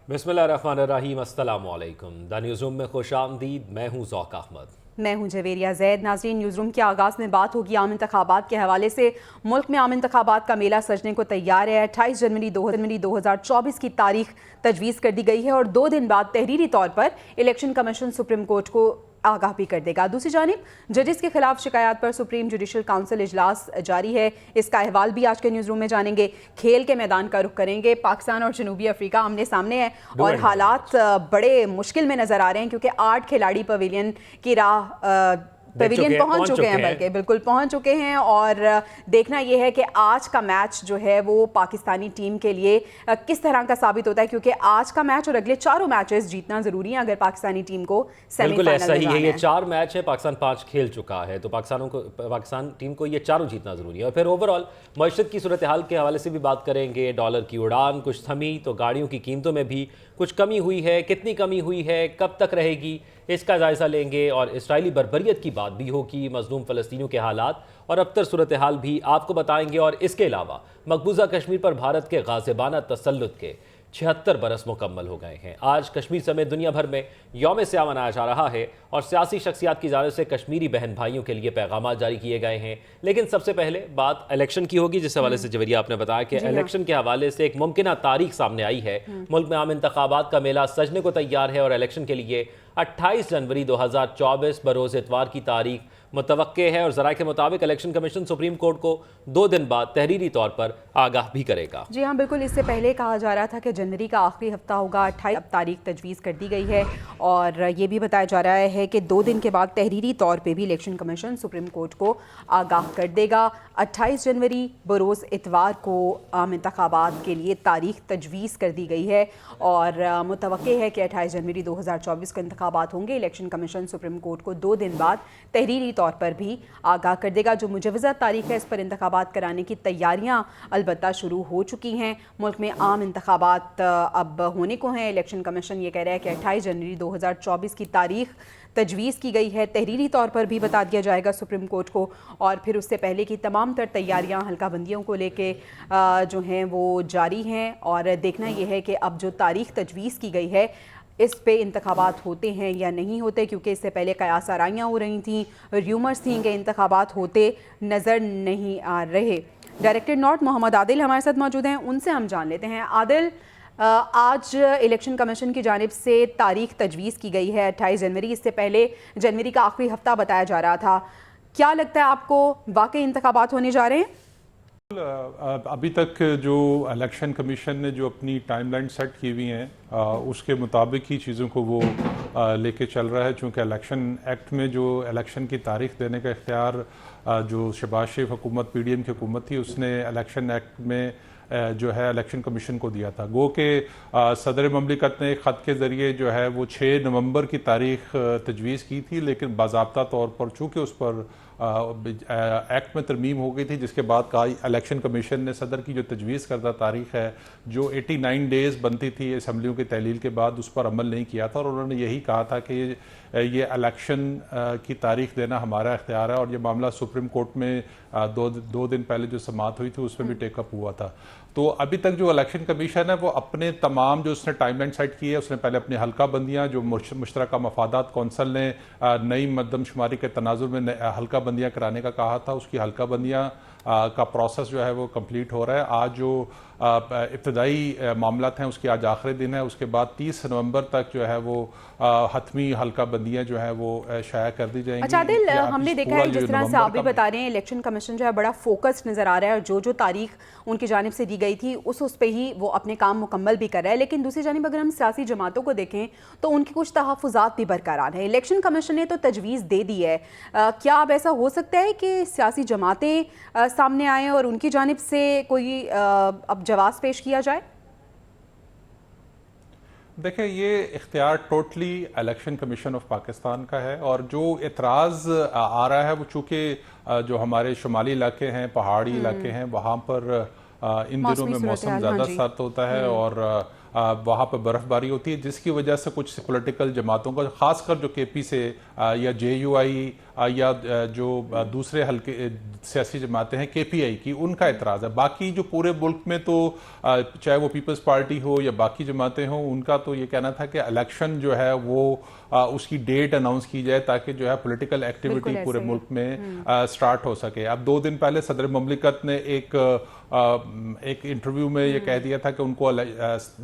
बिस्मिल्लाहिर्रहमानिर्रहीम, अस्सलामु अलैकुम। द न्यूज़ रूम में खुश आमदीद। मैं हूँ ज़ौक अहमद। मैं हूं जवेरिया जैद। नाज़रीन, न्यूज़ रूम के आगाज़ में बात होगी आम इंतखाबात के हवाले से। मुल्क में आम इंतखाबात का मेला सजने को तैयार है। 28 जनवरी 2024 की तारीख तजवीज़ कर दी गई है और 2 दिन बाद तहरीरी तौर पर इलेक्शन कमीशन सुप्रीम कोर्ट को आगाह भी कर देगा। दूसरी जानिब जजेस के खिलाफ शिकायत पर सुप्रीम जुडिशल काउंसिल इजलास जारी है। इसका अहवाल भी आज के न्यूज़ रूम में जानेंगे। खेल के मैदान का रुख करेंगे। पाकिस्तान और जनूबी अफ्रीका आमने सामने है और हालात बड़े मुश्किल में नजर आ रहे हैं क्योंकि 8 खिलाड़ी पवेलियन की राह पवेलियन पहुंच चुके हैं, बल्कि बिल्कुल पहुंच चुके हैं। और देखना यह है कि आज का मैच जो है वो पाकिस्तानी टीम के लिए किस तरह का साबित होता है, क्योंकि आज का मैच और अगले चारों मैचेस जीतना जरूरी है अगर पाकिस्तानी टीम को बिल्कुल ऐसा ही है। ये है। 4 मैच है, पाकिस्तान 5 खेल चुका है, तो पाकिस्तान टीम को ये चारों जीतना जरूरी है। और फिर ओवरऑल मईशत की सूरत हाल के हवाले से भी बात करेंगे। डॉलर की उड़ान कुछ थमी तो गाड़ियों की कीमतों में भी कुछ कमी हुई है। कितनी कमी हुई है, कब तक रहेगी, इसका जायजा लेंगे। और इसराइली बर्बरियत की बात भी होगी, मजलूम फ़लस्तीनियों के हालात और अबतर सूरत हाल भी आपको बताएंगे। और इसके अलावा मकबूजा कश्मीर पर भारत के गाज़िबाना तसल्लुत के 76 बरस मुकम्मल हो गए हैं। आज कश्मीर समेत दुनिया भर में यौम स्याह मनाया जा रहा है और सियासी शख्सियात की जानिब से कश्मीरी बहन भाइयों के लिए पैगाम जारी किए गए हैं। लेकिन सबसे पहले बात इलेक्शन की होगी, जिस हवाले से जवेरिया आपने बताया कि इलेक्शन के हवाले से एक मुमकिन तारीख सामने आई है। मुल्क में आम इंतखाबात का मेला सजने को तैयार है और इलेक्शन के लिए 28 जनवरी 2024 बरोज़ इतवार की तारीख मुतवक्के है। और ज़राए के मुताबिक इलेक्शन कमीशन सुप्रीम कोर्ट को 2 दिन बाद तहरीरी तौर पर आगाह भी करेगा। जी हाँ, बिल्कुल। इससे पहले कहा जा रहा था कि जनवरी का आखिरी हफ्ता होगा, 28 अब तारीख तजवीज़ कर दी गई है। और ये भी बताया जा रहा है कि 2 दिन के बाद तहरीरी तौर पे भी इलेक्शन कमीशन सुप्रीम कोर्ट को आगाह कर देगा। 28 जनवरी बरोज़ इतवार को आम इंतखाबात के लिए तारीख तजवीज़ कर दी गई है और मुतवक्के है कि 28 जनवरी 2024 को इंतखाबात होंगे। इलेक्शन कमीशन सुप्रीम कोर्ट को 2 दिन बाद तहरीरी तौर पर भी आगाह कर देगा। जो मुजवज़ा तारीख है, इस पर इंतखाबात कराने की तैयारियां अलबत्ता शुरू हो चुकी हैं। मुल्क में आम इंतखाबात अब होने को हैं। इलेक्शन कमीशन ये कह रहा है कि 28 जनवरी 2024 की तारीख तजवीज़ की गई है। तहरीरी तौर पर भी बता दिया जाएगा सुप्रीम कोर्ट को। और फिर उससे पहले की तमाम तर तैयारियां हल्का बंदियों को लेके जो हैं वो जारी हैं। और देखना यह है कि अब जो तारीख तजवीज़ की गई है इस पे इंतखाबात होते हैं या नहीं होते, क्योंकि इससे पहले कयास आराइयाँ हो रही थी, र्यूमर्स थी कि इंतखाबात होते नज़र नहीं आ रहे। डायरेक्टर नॉट मोहम्मद आदिल हमारे साथ मौजूद हैं, उनसे हम जान लेते हैं। आदिल, आज इलेक्शन कमीशन की जानिब से तारीख तजवीज़ की गई है 28 जनवरी। इससे पहले जनवरी का आखिरी हफ्ता बताया जा रहा था। क्या लगता है आपको, वाकई इंतखाबात होने जा रहे हैं? अभी तक जो इलेक्शन कमीशन ने जो अपनी टाइमलाइन सेट की हुई हैं उसके मुताबिक ही चीज़ों को वो लेके चल रहा है। चूँकि इलेक्शन एक्ट में जो इलेक्शन की तारीख देने का इख्तियार जो शहबाज शरीफ हुकूमत PDM की हुकूमत थी उसने इलेक्शन एक्ट में जो है इलेक्शन कमीशन को दिया था। गो के सदर ममलिकत ने ख़त के ज़रिए जो है वो 6 नवंबर की तारीख तजवीज़ की थी, लेकिन बाज़ाब्ता तौर पर चूँकि उस पर एक्ट में तरमीम हो गई थी, जिसके बाद कहा इलेक्शन कमीशन ने सदर की जो तजवीज़ करदा तारीख है जो 89 डेज़ बनती थी असम्बलियों की तहलील के बाद, उस पर अमल नहीं किया था। और उन्होंने यही कहा था कि ये इलेक्शन की तारीख देना हमारा इख्तियार है। और ये मामला सुप्रीम कोर्ट में दो दिन पहले जो समाअत हुई थी उसमें भी टेकअप हुआ था। तो अभी तक जो इलेक्शन कमीशन है वो अपने तमाम जो उसने टाइमलाइन सेट की है, उसने पहले अपनी हल्का बंदियाँ जो मुश्तरका मफादात कौंसल ने नई मरदमशुमारी के तनाजुर में हल्का बंदियाँ कराने का कहा था, उसकी हल्का बंदियाँ का प्रोसेस जो है वो कंप्लीट हो रहा है। आज जो इब्तदाई मामला हैं उसकी आज आखिरी दिन है। उसके बाद 30 नवंबर तक जो है वो हतमी हल्का बंदियाँ जो है वो शाया कर दी जाएंगी। अच्छा आदिल, हमने देखा है जिस तरह से आप भी बता रहे हैं इलेक्शन कमीशन जो है बड़ा फोकस्ड नज़र आ रहा है और जो तारीख उनकी जानिब से दी गई थी उस पे ही वो अपने काम मुकम्मल भी कर रहा है। लेकिन दूसरी जानिब अगर हम सियासी जमातों को देखें तो उनकी कुछ तहफ़्फ़ुज़ात भी बरकरार है। इलेक्शन कमीशन ने तो तजवीज़ दे दी है, क्या अब ऐसा हो सकता है कि सियासी जमातें सामने आए और उनकी जानिब से कोई अब जवाब पेश किया जाए? देखिए, ये इख्तियार totally election commission of Pakistan का है। और जो एतराज़ आ रहा है वो चूँकि जो हमारे शुमाली इलाके हैं, पहाड़ी इलाके हैं, वहाँ पर इन दिनों में मौसम ज़्यादा सर्द होता है और वहाँ पर बर्फ़बारी होती है, जिसकी वजह से कुछ पॉलिटिकल जमातों का, ख़ासकर जो KP से या JUI या जो दूसरे हल्के सियासी जमातें हैं KPI की, उनका एतराज़ है। बाकी जो पूरे मुल्क में तो चाहे वो पीपल्स पार्टी हो या बाकी जमातें हों, उनका तो ये कहना था कि इलेक्शन जो है वो उसकी डेट अनाउंस की जाए ताकि जो है पॉलिटिकल एक्टिविटी पूरे मुल्क में स्टार्ट हो सके। अब 2 दिन पहले सदर ममलिकत ने एक इंटरव्यू में ये कह दिया था कि उनको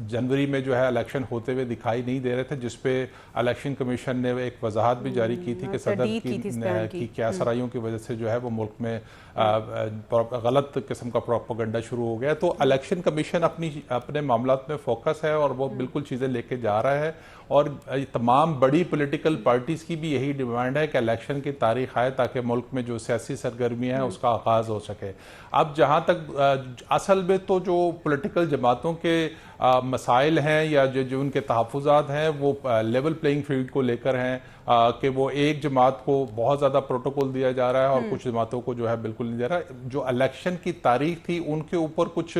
जनवरी में जो है इलेक्शन होते हुए दिखाई नहीं दे रहे थे, जिस पे इलेक्शन कमीशन ने एक वजाहत भी जारी की थी कि सदर की क्या सराइयों की वजह से जो है वो मुल्क में गलत किस्म का प्रोपेगेंडा शुरू हो गया। तो इलेक्शन कमीशन अपने मामलात में फोकस है और वो बिल्कुल चीज़ें लेके जा रहा है। और तमाम बड़ी पॉलिटिकल पार्टीज़ की भी यही डिमांड है कि इलेक्शन की तारीख आए ताकि मुल्क में जो सियासी सरगर्मियाँ हैं उसका आगाज़ हो सके। अब जहाँ तक असल में तो जो पॉलिटिकल जमातों के मसाइल हैं या जो उनके तहफ़्फ़ुज़ात हैं वो लेवल प्लेइंग फील्ड को लेकर हैं कि वो एक जमात को बहुत ज़्यादा प्रोटोकॉल दिया जा रहा है और कुछ जमातों को जो है बिल्कुल नहीं दे रहा। जो इलेक्शन की तारीख थी उनके ऊपर कुछ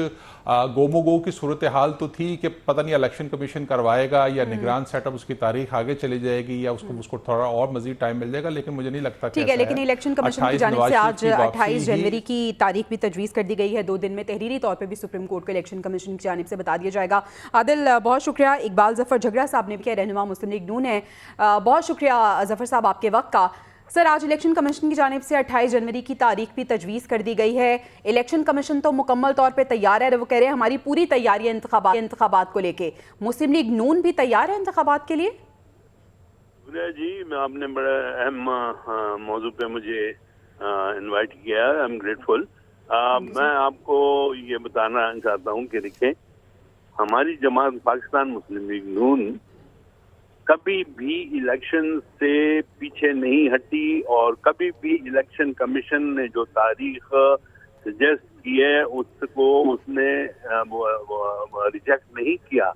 गोमोगो की सूरत हाल तो थी कि पता नहीं इलेक्शन कमीशन करवाएगा या निगरान सेटअप उसकी तारीख आगे चली जाएगी या उसको थोड़ा और मजीद टाइम मिल जाएगा, लेकिन मुझे नहीं लगता। ठीक है, लेकिन इलेक्शन कमीशन की जानिब से आज 28 जनवरी की तारीख भी तजवीज़ कर दी गई है। 2 दिन में तहरीरी तौर पर भी सुप्रीम कोर्ट को इलेक्शन कमीशन की जानिब से बता दिया जाएगा। आदिल, बहुत शुक्रिया। इकबाल जफर झगड़ा साहब ने भी किया, रहनुमा मुस्लिम लीग नून है। बहुत शुक्रिया जफर साहब आपके वक्त का। सर, आज इलेक्शन कमीशन की जानिब से 28 जनवरी की तारीख भी तजवीज़ कर दी गई है। इलेक्शन कमीशन तो मुकम्मल तौर पे तैयार है, वो कह रहे हैं हमारी पूरी तैयारी है इंतखाबात को लेके। मुस्लिम लीग नून भी तैयार है इंतखाबात के लिए? जी, आपने बड़ा अहम मौजू पे मुझे इनवाइट किया है। I am grateful. मैं आपको ये बताना चाहता हूँ कि देखिए, हमारी जमात पाकिस्तान मुस्लिम लीग नून कभी भी इलेक्शन से पीछे नहीं हटी और कभी भी इलेक्शन कमीशन ने जो तारीख सजेस्ट की है उसने रिजेक्ट नहीं किया।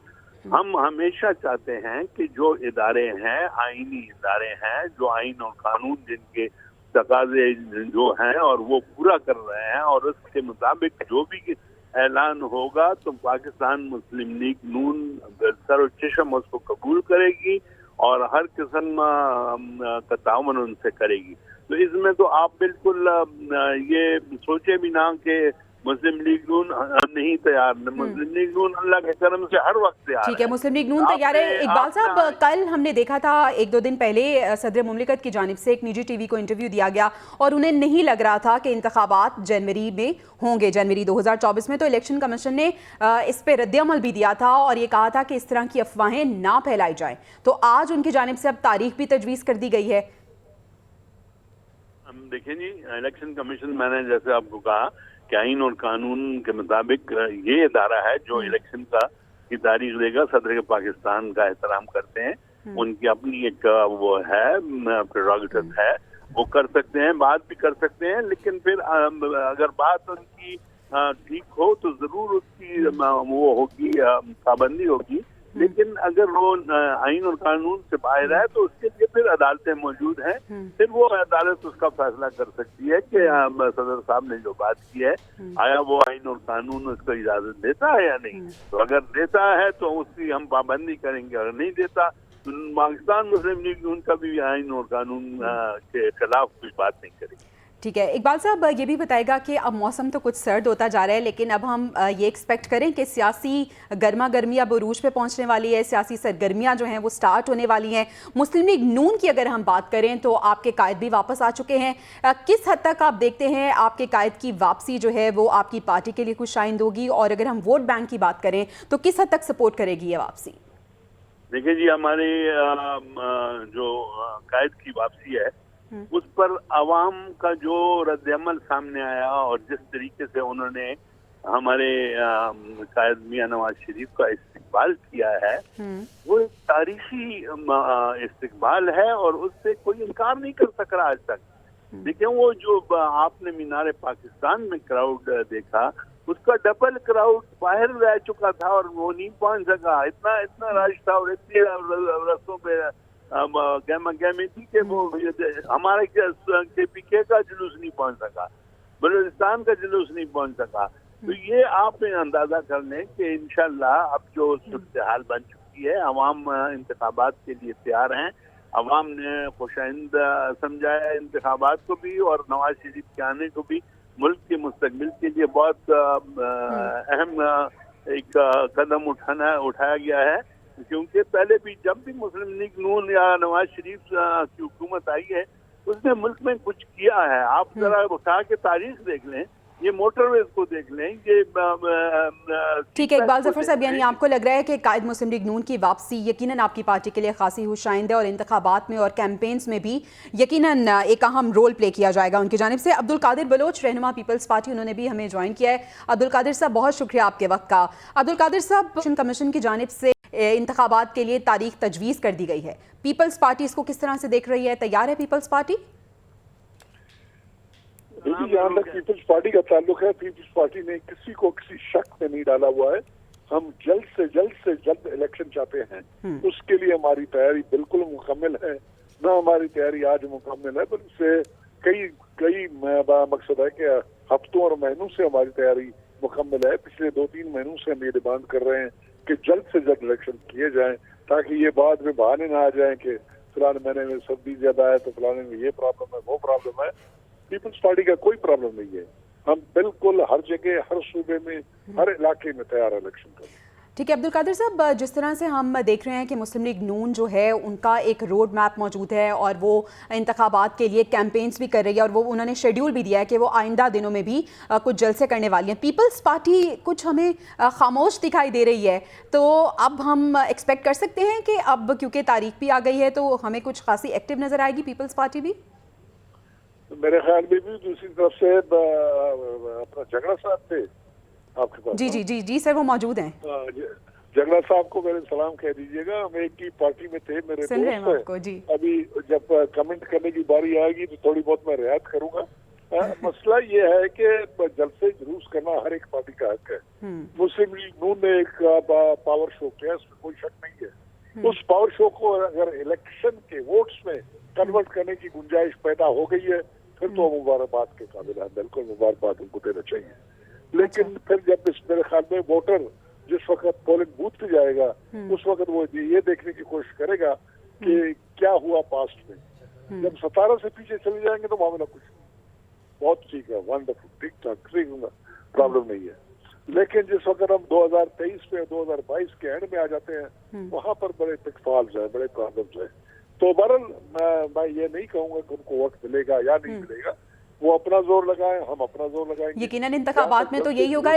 हम हमेशा चाहते हैं कि जो इदारे हैं, आईनी इदारे हैं, जो आइन और कानून जिनके तकाजे जो हैं और वो पूरा कर रहे हैं और उसके मुताबिक जो भी ऐलान होगा तो पाकिस्तान मुस्लिम लीग नून सरोचशम उसको कबूल करेगी और हर किस्म का ताउन उनसे करेगी। तो इसमें तो आप बिल्कुल ये सोचे भी ना कि मुस्लिम लीग नून नहीं तैयार। मुस्लिम लीग नून अल्लाह के करम से हर वक्त तैयार है। ठीक है, मुस्लिम लीग नून तैयार है। इकबाल साहब, कल हमने देखा था 1-2 दिन पहले सदर मुमलिकत की जानिब से एक निजी टीवी को इंटरव्यू दिया गया और उन्हें नहीं लग रहा था कि इंतखाबात जनवरी में होंगे, जनवरी 2024 में। तो इलेक्शन कमीशन ने इस पर रद्द-ए-अमल भी दिया था और ये कहा था कि इस तरह की अफवाहें ना फैलाई जाएं। तो आज उनकी जानिब से अब तारीख भी तजवीज़ कर दी गई है। देखिए जी, इलेक्शन कमीशन, मैंने जैसे आपको कहा कि आइन और कानून के मुताबिक ये इदारा है जो इलेक्शन की तारीख देगा। सदर पाकिस्तान का एहतराम करते हैं, उनकी अपनी एक वो है प्रेरोगेटिव है, वो कर सकते हैं, बात भी कर सकते हैं। लेकिन फिर अगर बात उनकी ठीक हो तो जरूर उसकी वो होगी, पाबंदी होगी। लेकिन अगर वो आइन और कानून से बाहर है तो उसके लिए फिर अदालतें मौजूद हैं। फिर वो अदालत उसका फैसला कर सकती है कि सदर साहब ने जो बात की है, आया वो आइन और कानून उसको इजाजत देता है या नहीं। तो अगर देता है तो उसकी हम पाबंदी करेंगे, अगर नहीं देता तो पाकिस्तान मुस्लिम लीग उनका भी आइन और कानून के खिलाफ कुछ बात नहीं करेगी। ठीक है, इकबाल साहब ये भी बताएगा कि अब मौसम तो कुछ सर्द होता जा रहा है, लेकिन अब हम ये एक्सपेक्ट करें कि सियासी गर्मा गर्मी अब उरूज पे पहुंचने वाली है, सियासी सरगर्मियां जो हैं वो स्टार्ट होने वाली हैं। मुस्लिम लीग नून की अगर हम बात करें तो आपके कायद भी वापस आ चुके हैं। किस हद तक आप देखते हैं आपके कायद की वापसी जो है वो आपकी पार्टी के लिए कुछ शाइंद होगी, और अगर हम वोट बैंक की बात करें तो किस हद तक सपोर्ट करेगी ये वापसी? देखिए जी, हमारे जो कायद की वापसी है उस पर अवाम का जो रद्द-ए-अमल सामने आया और जिस तरीके से उन्होंने हमारे कायद मियां नवाज शरीफ का इस्तकबाल किया है, वो एक तारीखी इस्तकबाल है और उससे कोई इनकार नहीं कर सक रहा आज तक। देखिए, वो जो आपने मीनार पाकिस्तान में क्राउड देखा, उसका डबल क्राउड बाहर रह चुका था और वो नहीं पहुंच सका। इतना रश था और इतने रस्तों पे गहमी थी कि वो हमारे KPK का जुलूस नहीं पहुंच सका, बलूचिस्तान का जुलूस नहीं पहुंच सका। तो ये आप अंदाजा कर लें कि इंशाल्लाह अब जो सूरत हाल बन चुकी है, अवाम इंतखाबात के लिए तैयार हैं। अवाम ने खुशाइंद समझा है इंतखाबात को भी, और नवाज शरीफ के आने को भी मुल्क के मुस्तकबिल के लिए बहुत अहम एक कदम उठाया गया है। क्योंकि पहले भी जब भी मुस्लिम लीग नून या नवाज शरीफ की हुकूमत आई है उसने मुल्क में कुछ किया है। आप जरा उठा के तारीख देख लें, ये मोटरवेज को देख लें, ये ठीक है इकबाल जफर साहब, यानी आपको लग रहा है कि कायद मुस्लिम लीग नून की वापसी यकीनन आपकी पार्टी के लिए खासी हुशाइंद है और इंतखाबात में और कैंपेन्स में भी यकीनन एक अहम रोल प्ले किया जाएगा उनकी जानिब से। अब्दुल कादिर बलोच, रहनुमा पीपल्स पार्टी, उन्होंने भी हमें ज्वाइन किया है। अब्दुल कादिर साहब, बहुत शुक्रिया आपके वक्त का। अब्दुल कादिर साहब, इलेक्शन कमीशन की जानिब से इंतखाबात के लिए तारीख तजवीज़ कर दी गई है, पीपल्स पार्टी इसको किस तरह से देख रही है? तैयार है पीपल्स पार्टी? जहाँ तक पीपल्स पार्टी का ताल्लुक है, पीपल्स पार्टी ने किसी को किसी शक में नहीं डाला हुआ है। हम जल्द से जल्द इलेक्शन चाहते हैं, उसके लिए हमारी तैयारी बिल्कुल मुकम्मल है। ना हमारी तैयारी आज मुकम्मल है, बल्कि से कई मकसद है कि हफ्तों और महीनों से हमारी तैयारी मुकम्मल है। पिछले 2-3 महीनों से हम ये डिमांड कर रहे हैं कि जल्द से जल्द इलेक्शन किए जाएं, ताकि ये बाद में बहाने ना आ जाए कि फलाने महीने में सर्दी ज्यादा है तो फलाने में ये प्रॉब्लम है वो प्रॉब्लम है। पीपल्स पार्टी का कोई प्रॉब्लम नहीं है, हम बिल्कुल हर जगह, हर सूबे में, हर इलाके में तैयार है इलेक्शन करने। ठीक है अब्दुल कादिर साहब, जिस तरह से हम देख रहे हैं कि मुस्लिम लीग नून जो है उनका एक रोड मैप मौजूद है और वो इंतखाबात के लिए कैंपेन्स भी कर रही है और वो उन्होंने शेड्यूल भी दिया है कि वो आइंदा दिनों में भी कुछ जलसे करने वाली हैं। पीपल्स पार्टी कुछ हमें खामोश दिखाई दे रही है, तो अब हम एक्सपेक्ट कर सकते हैं कि अब क्योंकि तारीख भी आ गई है तो हमें कुछ खासी एक्टिव नज़र आएगी पीपल्स पार्टी भी? मेरे ख्याल में भी दूसरी तरफ से अपना झगड़ा साहब थे आपके पास। जी सर, वो मौजूद हैं। झगड़ा साहब को मेरे सलाम कह दीजिएगा, हम एक ही पार्टी में थे, मेरे सुन रहे हैं आपको जी। अभी जब कमेंट करने की बारी आएगी तो थोड़ी बहुत मैं रियायत करूंगा। मसला ये है कि जलसे जुलूस करना हर एक पार्टी का हक है। मुस्लिम लीग नून ने एक पावर शो किया, उसमें कोई शक नहीं है। उस पावर शो को अगर इलेक्शन के वोट्स में कन्वर्ट करने की गुंजाइश पैदा हो गई है फिर तो मुबारकबाद के काबिल है, बिल्कुल मुबारकबाद उनको देना चाहिए। लेकिन फिर जब इस मेरे ख्याल में वोटर जिस वक्त पोलिंग बूथ पे जाएगा उस वक्त वो ये देखने की कोशिश करेगा कि क्या हुआ पास्ट में। जब 17 से पीछे चले जाएंगे तो मामला कुछ बहुत ठीक है, वंडरफुल, ठीक ठाक, ठीक होगा, प्रॉब्लम नहीं है। लेकिन जिस वक्त हम 2023 में 2022 के एंड में आ जाते हैं वहां पर बड़े पिटफॉल्स हैं, बड़े प्रॉब्लम्स हैं। तो बहरहाल मैं ये नहीं कहूंगा कि उनको वक्त मिलेगा या नहीं मिलेगा, वो अपना जोर लगाए, हम अपना जोर लगाएंगे। यकीनन इंतखाबात में तो यही होगा।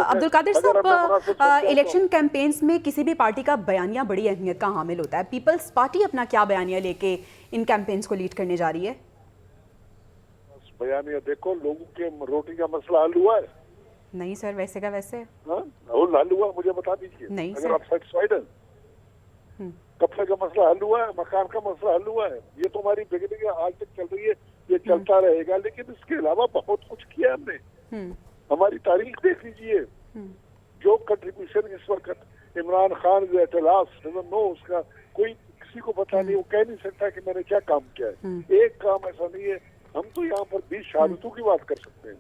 अब्दुल कादिर साहब, इलेक्शन कैंपेन्स में किसी भी पार्टी का बयानिया बड़ी अहमियत का हामिल होता है। पीपल्स पार्टी अपना क्या बयानिया लेके इन कैंपेन्स को लीड करने जा रही है? बयानिया देखो, लोगों के रोटी का मसला हल हुआ है? नहीं सर, वैसे का वैसे हल हुआ, मुझे बता दीजिए। नहीं अगर आप सेटिस्फाइड हैं, कब्जे का मसला हल हुआ है, मकान का मसला हल हुआ है, ये तो हमारी बिगड़िंग आज तक चल रही है, ये चलता रहेगा। लेकिन इसके अलावा बहुत कुछ किया हमने। हमारी तारीख देख लीजिए, जो कंट्रीब्यूशन इस वक्त इमरान खान उसका कोई किसी को पता नहीं, वो कह नहीं सकता कि मैंने क्या काम किया है। एक काम ऐसा नहीं है। हम तो यहाँ पर 20 शहादतों की बात कर सकते हैं,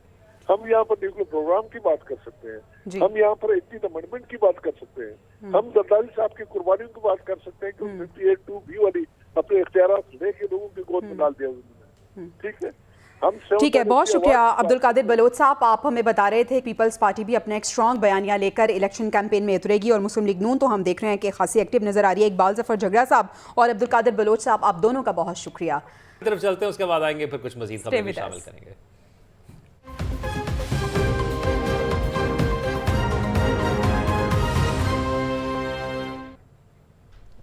हम यहाँ पर न्यूक्लियर प्रोग्राम की बात कर सकते हैं, हम यहाँ पर 18 अमेंडमेंट की बात कर सकते हैं, हम जरदारी साहब की कुर्बानियों की बात कर सकते हैं कि 58(2)B वाली अपने इख्तियारात लेके लोगों की गोद में डाल दिया उन्होंने। ठीक है, ठीक है, बहुत शुक्रिया अब्दुल कादिर बलोच साहब। आप हमें बता रहे थे पीपल्स पार्टी भी अपना एक स्ट्रॉन्ग बयानिया लेकर इलेक्शन कैंपेन में उतरेगी और मुस्लिम लीग नून तो हम देख रहे हैं कि खासी एक्टिव नजर आ रही है। इकबाल जफर झगड़ा साहब और अब्दुल कादिर बलोच साहब, आप दोनों का बहुत शुक्रिया। तरफ चलते हैं, उसके बाद आएंगे फिर कुछ मजीद खबरें भी शामिल करेंगे।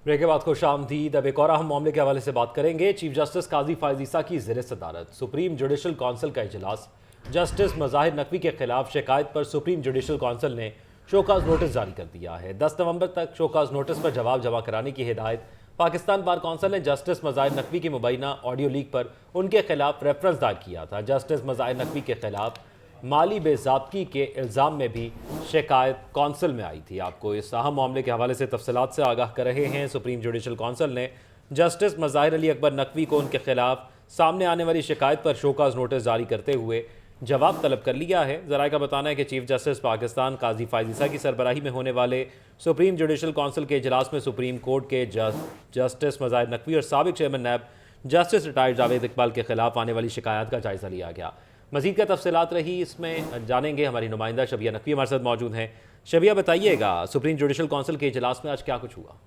ब्रेक के बाद खुश आमदीद। अब एक और अहम मामले के हवाले से बात करेंगे। चीफ जस्टिस काजी फायज ईसा की ज़ेर सदारत सुप्रीम जुडिशल काउंसिल का इजलास। जस्टिस मज़ाहिर नकवी के खिलाफ शिकायत पर सुप्रीम जुडिशल काउंसिल ने शोकाज नोटिस जारी कर दिया है। 10 नवंबर तक शोकाज नोटिस पर जवाब जमा कराने की हिदायत पाकिस्तान बार काउंसिल ने जस्टिस मज़ाहिर नकवी की मुबैना ऑडियो लीक पर उनके खिलाफ रेफरेंस दायर किया था। जस्टिस मज़ाहिर नकवी के खिलाफ माली बेज़ाब्ती के इल्ज़ाम में भी शिकायत काउंसिल में आई थी। आपको इस अहम मामले के हवाले से तफसीलात से आगाह कर रहे हैं। सुप्रीम जुडिशल काउंसिल ने जस्टिस मज़ाहिर अली अकबर नकवी को उनके खिलाफ सामने आने वाली शिकायत पर शोकाज नोटिस जारी करते हुए जवाब तलब कर लिया है। ज़राए का बताना है कि चीफ जस्टिस पाकिस्तान काजी फायजीसा की सरबराही में होने वाले सुप्रीम जुडिशल काउंसिल के इजलास में सुप्रीम कोर्ट के जस्टिस मज़ाहिर नकवी और साबिक chairman NAB justice retired Javed Iqbal के खिलाफ आने वाली शिकायत का जायज़ा लिया गया। मज़ीद क्या तफसीलात रही इसमें जानेंगे, हमारी नुमाइंदा शबिया नकवी हमारे साथ मौजूद हैं। शबिया, बताइएगा सुप्रीम जुडिशल काउंसिल के इजलास में आज क्या कुछ हुआ?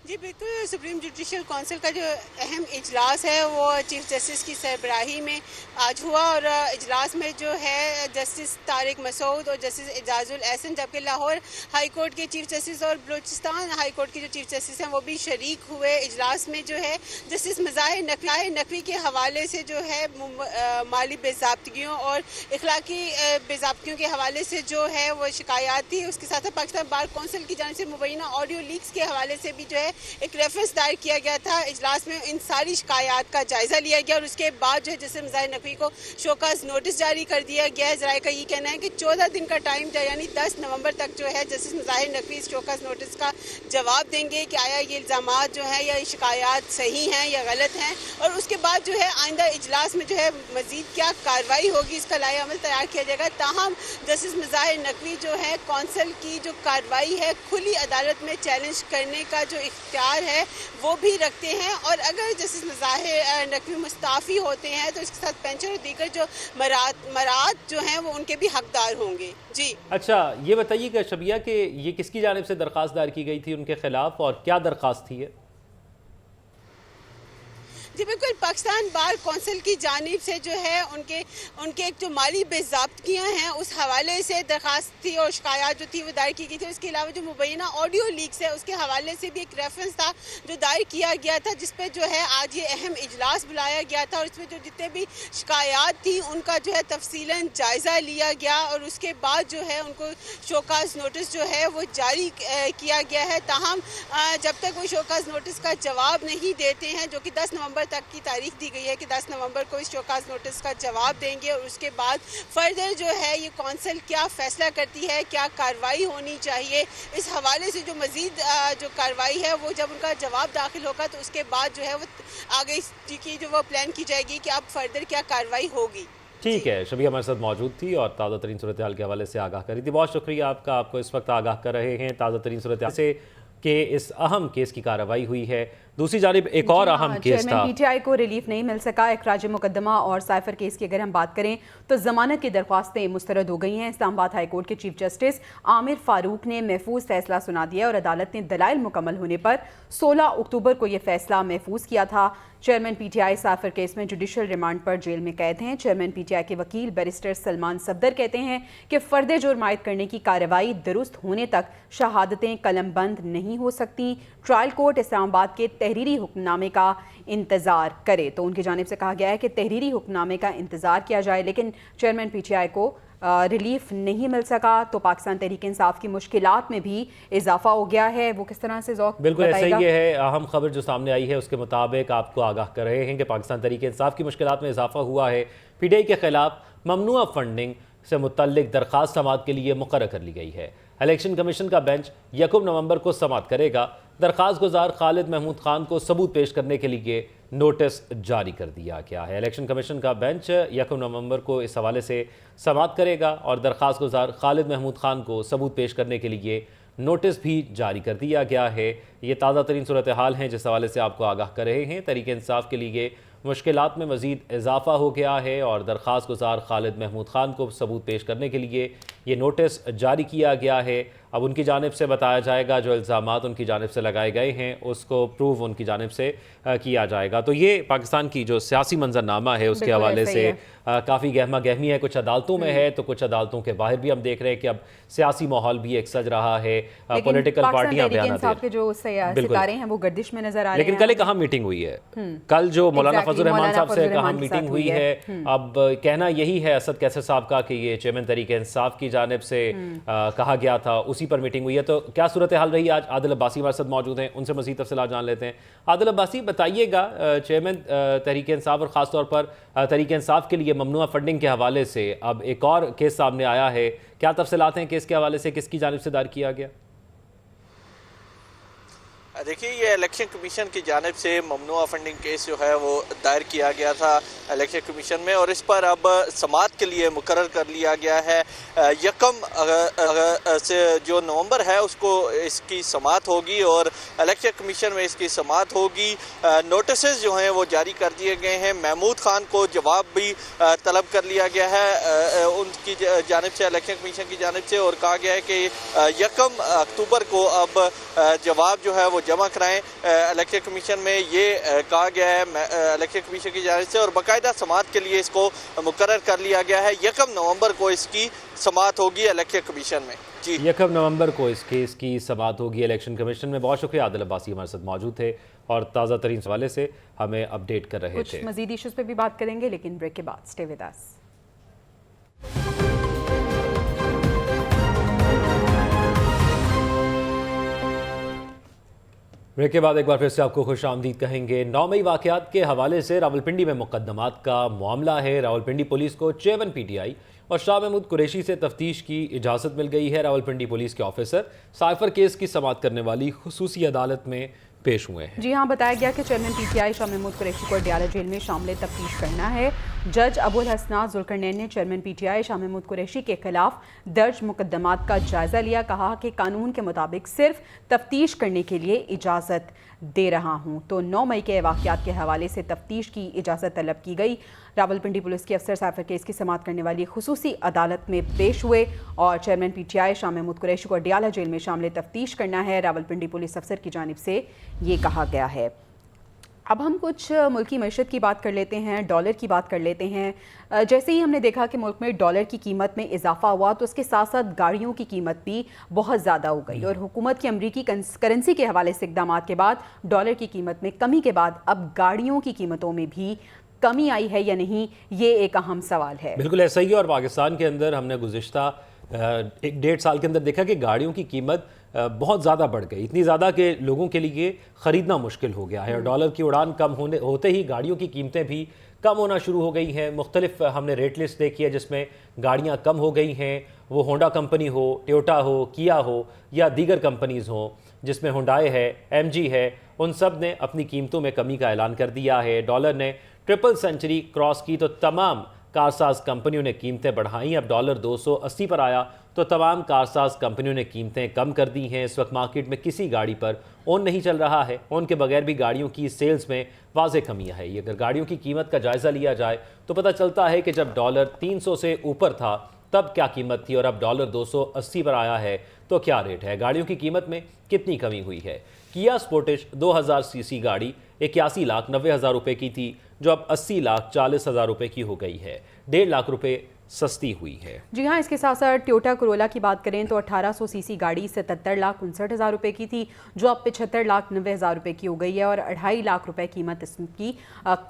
जी बिल्कुल, सुप्रीम जुडिशल काउंसिल का जो अहम इजलास है वो चीफ जस्टिस की सरबराही में आज हुआ और इजलास में जो है जस्टिस तारिक मसूद और जस्टिस एजाजुल एहसन, जबकि लाहौर हाई कोर्ट के चीफ जस्टिस और बलूचिस्तान हाई कोर्ट के जो चीफ जस्टिस हैं वो भी शरीक हुए। इजलास में जो है जस्टिस मज़ाहिर नकवी के हवाले से जो है माली बेज़ाब्तगियों और इखलाकी बेज़ाब्तगियों के हवाले से जो है वो शिकायत थी। उसके साथ पाकिस्तान बार कौंसिल की जानिब से मुबैना ऑडियो लीक्स के हवाले से भी जो है एक रेफरेंस दायर किया गया था। इजलास में इन सारी शिकायत का जायजा लिया गया और उसके बाद जो है जस्टिस मज़ाहिर नकवी को शोकाज नोटिस जारी कर दिया गया है। ज़राए का ये कहना है कि 14 दिन का टाइम यानी 10 नवंबर तक जो है जस्टिस मज़ाहिर नकवी इस शोकाज नोटिस का जवाब देंगे कि आया ये इल्ज़ामात जो हैं या शिकायत सही हैं या गलत हैं, और उसके बाद जो है आइंदा इजलास में जो है मज़ीद क्या कार्रवाई होगी इसका लाए अमल तैयार किया जाएगा। ताहम जस्टिस मज़ाहिर नकवी जो है कौंसिल की जो कार्रवाई है खुली अदालत में चैलेंज करने का जो इख्तियार है वो भी रखते हैं, और अगर जस्टिस मज़ाहिर नकवी मुस्ताफ़ी होते हैं तो इसके साथ पेंशन और दीगर जो मराद जो हैं वो उनके भी हकदार होंगे। जी अच्छा, ये बताइएगा शबिया कि ये किसकी जानिब से दरख्वास्त दायर की गई थी उनके खिलाफ और क्या दरख्वास्त थी ये? जी बिल्कुल, पाकिस्तान बार कौंसिल की जानिब से जो है उनके एक जो माली बेज़ाब्तगियाँ हैं उस हवाले से दरख्वास्त थी और शिकायत जो थी वो दायर की गई थी। उसके अलावा जो मुबैना ऑडियो लीक्स है उसके हवाले से भी एक रेफरेंस था जो दायर किया गया था, जिस पे जो है आज ये अहम इजलास बुलाया गया था और इसमें जो जितने भी शिकायत थी उनका जो है तफसीलन जायज़ा लिया गया और उसके बाद जो है उनको शोकाज नोटिस जो है वो जारी किया गया है। ताहम जब तक वो शोकाज नोटिस का जवाब नहीं देते हैं, जो कि 10 नवंबर तक की तारीख दी गई है कि 10 नवंबर को इस शोकाज नोटिस का जवाब देंगे, और उसके बाद फर्दर जो है ये कौंसिल क्या फैसला करती है, क्या कार्रवाई होनी चाहिए, इस हवाले से जो मजीद जो कार्रवाई है वो जब उनका जवाब दाखिल होगा तो उसके बाद जो है वो आगे की जो वो प्लान की जाएगी कि अब फर्दर क्या कार्रवाई होगी। ठीक है, शबिया हमारे साथ मौजूद थी और ताज़ा तरीन सूरत हाल के हवाले से आगाह करी थी। बहुत शुक्रिया आपका, आपको इस वक्त आगाह कर रहे हैं ताज़ा तरीन सूरत हाल से कि इस अहम केस की कार्रवाई हुई है। दूसरी जानिब एक और अहम केस था, पीटीआई को रिलीफ नहीं मिल सका। इखराज मुकदमा और साइफर केस की अगर हम बात करें तो जमानत की दरख्वास्तें मुस्तरद हो गई हैं। इस्लामाबाद हाई कोर्ट के चीफ जस्टिस आमिर फारूक ने महफूज फैसला सुना दिया और अदालत ने दलाइल मुकम्मल होने पर 16 अक्टूबर को यह फैसला महफूज किया था। चेयरमैन पीटीआई साइफर केस में जुडिशल रिमांड पर जेल में कैद हैं। चेयरमैन पीटीआई के वकील बैरिस्टर सलमान सफदर कहते हैं कि फर्द जुर्म आयद करने की कार्रवाई दुरुस्त होने तक शहादतें कलमबंद नहीं हो सकती। ट्रायल कोर्ट इस्लामाबाद के तहरीरी हुक्मनामे का इंतज़ार करे। तो उनकी जानिब से कहा गया है कि तहरीरी हुक्मनामे का इंतज़ार किया जाए, लेकिन चेयरमैन पीटीआई को रिलीफ नहीं मिल सका तो पाकिस्तान तहरीक इंसाफ की मुश्किलात में भी इजाफा हो गया है। वो किस तरह से ज़ौक़ बिल्कुल ऐसा ही है। अहम खबर जो सामने आई है उसके मुताबिक आपको आगाह कर रहे हैं कि पाकिस्तान तहरीक इंसाफ की मुश्किलात में इजाफा हुआ है। पीटीआई के खिलाफ ममनुआ फंडिंग से मुतल्लिक दरख्वास्त समाअत के लिए मुकर्रर कर ली गई है। इलेक्शन कमीशन का बेंच 1 नवंबर को समाअत करेगा। दरख्वास्त गुजार खालिद महमूद खान को सबूत पेश करने के लिए नोटिस जारी कर दिया गया है। इलेक्शन कमीशन का बेंच 1 नवंबर को इस हवाले से समाअत करेगा और दरख्वास्त गुजार खालिद महमूद खान को सबूत पेश करने के लिए नोटिस भी जारी कर दिया गया है। ये ताज़ा तरीन सूरत हाल हैं जिस हवाले से आपको आगाह कर रहे हैं। तहरीक इंसाफ के लिए मुश्किलात में मज़ीद इजाफा हो गया है और दरख्वास्त गुजार खालिद महमूद खान को सबूत पेश करने के लिए ये नोटिस जारी किया गया है। अब उनकी जानिब से बताया जाएगा जो इल्ज़ामात उनकी जानिब से लगाए गए हैं उसको प्रूव उनकी जानिब से किया जाएगा। तो ये पाकिस्तान की जो सियासी मंजरनामा है उसके हवाले से काफ़ी गहमा गहमी है। कुछ अदालतों में है तो कुछ अदालतों के बाहर भी हम देख रहे हैं कि अब सियासी माहौल भी एक सज रहा है। पॉलिटिकल पार्टियां बयान के जो सितारे हैं वो गर्दिश में नजर आ रहे हैं। लेकिन कल एक अहम मीटिंग हुई है, कल जो मौलाना फजल रहमान साहब से एक अहम मीटिंग हुई है। अब कहना यही है असद कैसर साहब का कि ये चेयरमैन तहरीक इंसाफ की जानिब से कहा गया था, उसी पर मीटिंग हुई है। तो क्या सूरत हाल रही आज? आदिल अब्बासी हमारे साथ मौजूद हैं, उनसे मज़ीद तफसीलात जान लेते हैं। आदिल अब्बासी, बताइएगा चेयरमैन तहरीक इंसाफ और ख़ास तौर पर तहरीक इंसाफ के लिए ममनुआ फंडिंग के हवाले से अब एक और केस सामने आया है, क्या तफसीलात हैं केस के हवाले से, किसकी जानिब से दायर किया गया? देखिए, ये इलेक्शन कमीशन की जानिब से ममनुआ फंडिंग केस जो है वो दायर किया गया था इलेक्शन कमीशन में, और इस पर अब समाअत के लिए मुकर्रर कर लिया गया है। यकम से जो नवंबर है उसको इसकी समाअत होगी और इलेक्शन कमीशन में इसकी समाअत होगी। नोटिसेस जो हैं वो जारी कर दिए गए हैं। महमूद खान को जवाब भी तलब कर लिया गया है उनकी जानिब से, इलेक्शन कमीशन की जानिब से, और कहा गया है कि यकम अक्टूबर को अब जवाब जो है वो जमा कराएं इलेक्शन कमीशन में, ये कहा गया है इलेक्शन कमीशन की जानिब से। और बाकायदा समाअत के लिए इसको मुकर्रर कर लिया गया है। यकम नवंबर को इसकी समाअत होगी इलेक्शन कमीशन में। जी, 1 नवंबर को इस केस की समाअत होगी इलेक्शन कमीशन में। बहुत शुक्रिया, आदिल अब्बासी हमारे साथ मौजूद थे और ताज़ा तरीन हवाले से हमें अपडेट कर रहे थे। कुछ मजीद इश्यूज पे भी बात करेंगे, लेकिन ब्रेक के बाद स्टे विद अस। ब्रेक के बाद एक बार फिर से आपको खुश आमदीद कहेंगे। 9 मई वाक़यात के हवाले से रावलपिंडी में मुकदमात का मामला है। रावलपिंडी पुलिस को चेयरमैन PTI और शाह महमूद कुरैशी से तफ्तीश की इजाज़त मिल गई है। रावलपिंडी पुलिस के ऑफिसर साइफर केस की समाअत करने वाली खुसूसी अदालत में पेश हुए हैं। जी हाँ, बताया गया कि चेयरमैन PTI शाह महमूद कुरैशी को अडियाला जेल में शामिल तफ्तीश करना है। जज अबुल हसनात जुल्करनैन ने चेयरमैन PTI शाह महमूद कुरैशी के खिलाफ दर्ज मुकदमात का जायजा लिया। कहा कि कानून के मुताबिक सिर्फ तफ्तीश करने के लिए इजाज़त दे रहा हूं। तो 9 मई के वाक़यात के हवाले से तफ्तीश की इजाज़त तलब की गई। रावलपिंडी पुलिस के अफसर साइफर केस की समाअत करने वाली खुसूसी अदालत में पेश हुए और चेयरमैन PTI शाह महमूद कुरैशी को अडियाला जेल में शामिल तफ्तीश करना है। रावलपिंडी पुलिस अफसर की जानिब से ये कहा गया है। अब हम कुछ मुल्की मईशत की बात कर लेते हैं, डॉलर की बात कर लेते हैं। जैसे ही हमने देखा कि मुल्क में डॉलर की कीमत में इजाफा हुआ तो उसके साथ साथ गाड़ियों की कीमत भी बहुत ज़्यादा हो गई और हुकूमत की अमरीकी करेंसी के हवाले से इक़दामात के बाद डॉलर की कीमत में कमी के बाद अब गाड़ियों की कीमतों में भी कमी आई है या नहीं, ये एक अहम सवाल है। बिल्कुल ऐसा ही है। और पाकिस्तान के अंदर हमने गुज़िश्ता 1-1.5 साल के अंदर देखा कि गाड़ियों की कीमत बहुत ज़्यादा बढ़ गई, इतनी ज़्यादा कि लोगों के लिए ख़रीदना मुश्किल हो गया है। और डॉलर की उड़ान कम होते ही गाड़ियों की कीमतें भी कम होना शुरू हो गई हैं। मुख्तलिफ हमने रेट लिस्ट देखी है जिसमें गाड़ियाँ कम हो गई हैं, वो होंडा कंपनी हो, टोयोटा हो, किया हो या दीगर कंपनीज़ हों, जिसमें हुंडई है, MG है, उन सब ने अपनी कीमतों में कमी का ऐलान कर दिया है। डॉलर ने ट्रिपल सेंचुरी क्रॉस की तो तमाम कारसाज कंपनियों ने कीमतें बढ़ाई। अब डॉलर 280 पर आया तो तमाम कारसाज कंपनियों ने कीमतें कम कर दी हैं। इस वक्त मार्केट में किसी गाड़ी पर ओन नहीं चल रहा है। ओन के बगैर भी गाड़ियों की सेल्स में वाज़ेह कमियां है। अगर गाड़ियों की कीमत का जायज़ा लिया जाए तो पता चलता है कि जब डॉलर 300 से ऊपर था तब क्या कीमत थी और अब डॉलर 280 पर आया है तो क्या रेट है, गाड़ियों की कीमत में कितनी कमी हुई है। किया स्पोर्टेज 2000 सीसी गाड़ी 81,90,000 रुपये की थी जो अब 80,40,000 रुपये की हो गई है, 1.5 लाख रुपये सस्ती हुई है। जी हाँ, इसके साथ साथ टोयोटा कोरोला की बात करें तो 1800 सीसी गाड़ी 77,59,000 रुपये की थी जो अब 75,90,000 रुपये की हो गई है और 2.5 लाख रुपये कीमत इसकी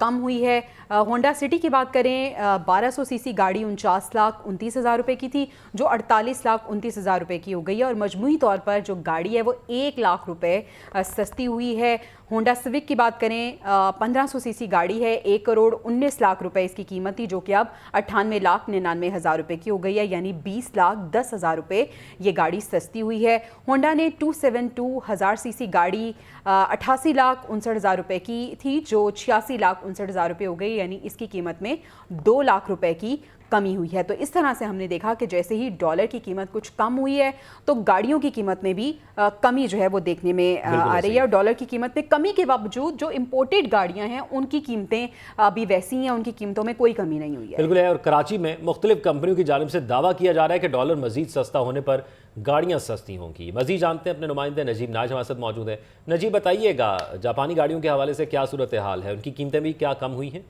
कम हुई है। होंडा सिटी की बात करें 1200 सीसी गाड़ी 49,29,000 रुपये की थी जो 48,29,000 रुपये की हो गई है और मजमूई तौर पर जो गाड़ी है वो 1 लाख रुपये सस्ती हुई है। होंडा सिविक की बात करें 1500 सीसी गाड़ी है, 1,19 लाख रुपए इसकी कीमत थी जो कि अब 98,99,000 रुपये की हो गई है, यानी 20,10,000 रुपये ये गाड़ी सस्ती हुई है। होंडा ने 272,000 सीसी गाड़ी 88,59,000 रुपये की थी जो 86,59,000 रुपये हो गई, यानी इसकी कीमत में 2 लाख रुपये की कमी हुई है। तो इस तरह से हमने देखा कि जैसे ही डॉलर की कीमत कुछ कम हुई है तो गाड़ियों की कीमत में भी कमी जो है वो देखने में आ रही है। और डॉलर की कीमत में कमी के बावजूद जो इंपोर्टेड गाड़ियां हैं उनकी कीमतें अभी वैसी हैं, उनकी कीमतों में कोई कमी नहीं हुई है। बिल्कुल है। और कराची में मुख्तलिफ कंपनियों की जानिब से दावा किया जा रहा है कि डॉलर मजीद सस्ता होने पर गाड़ियाँ सस्ती होंगी। मजीद जानते हैं अपने नुमाइंदे नजीब नाज हमारे साथ मौजूद है। नजीब बताइएगा, जापानी गाड़ियों के हवाले से क्या सूरत हाल है, उनकी कीमतें भी क्या कम हुई हैं?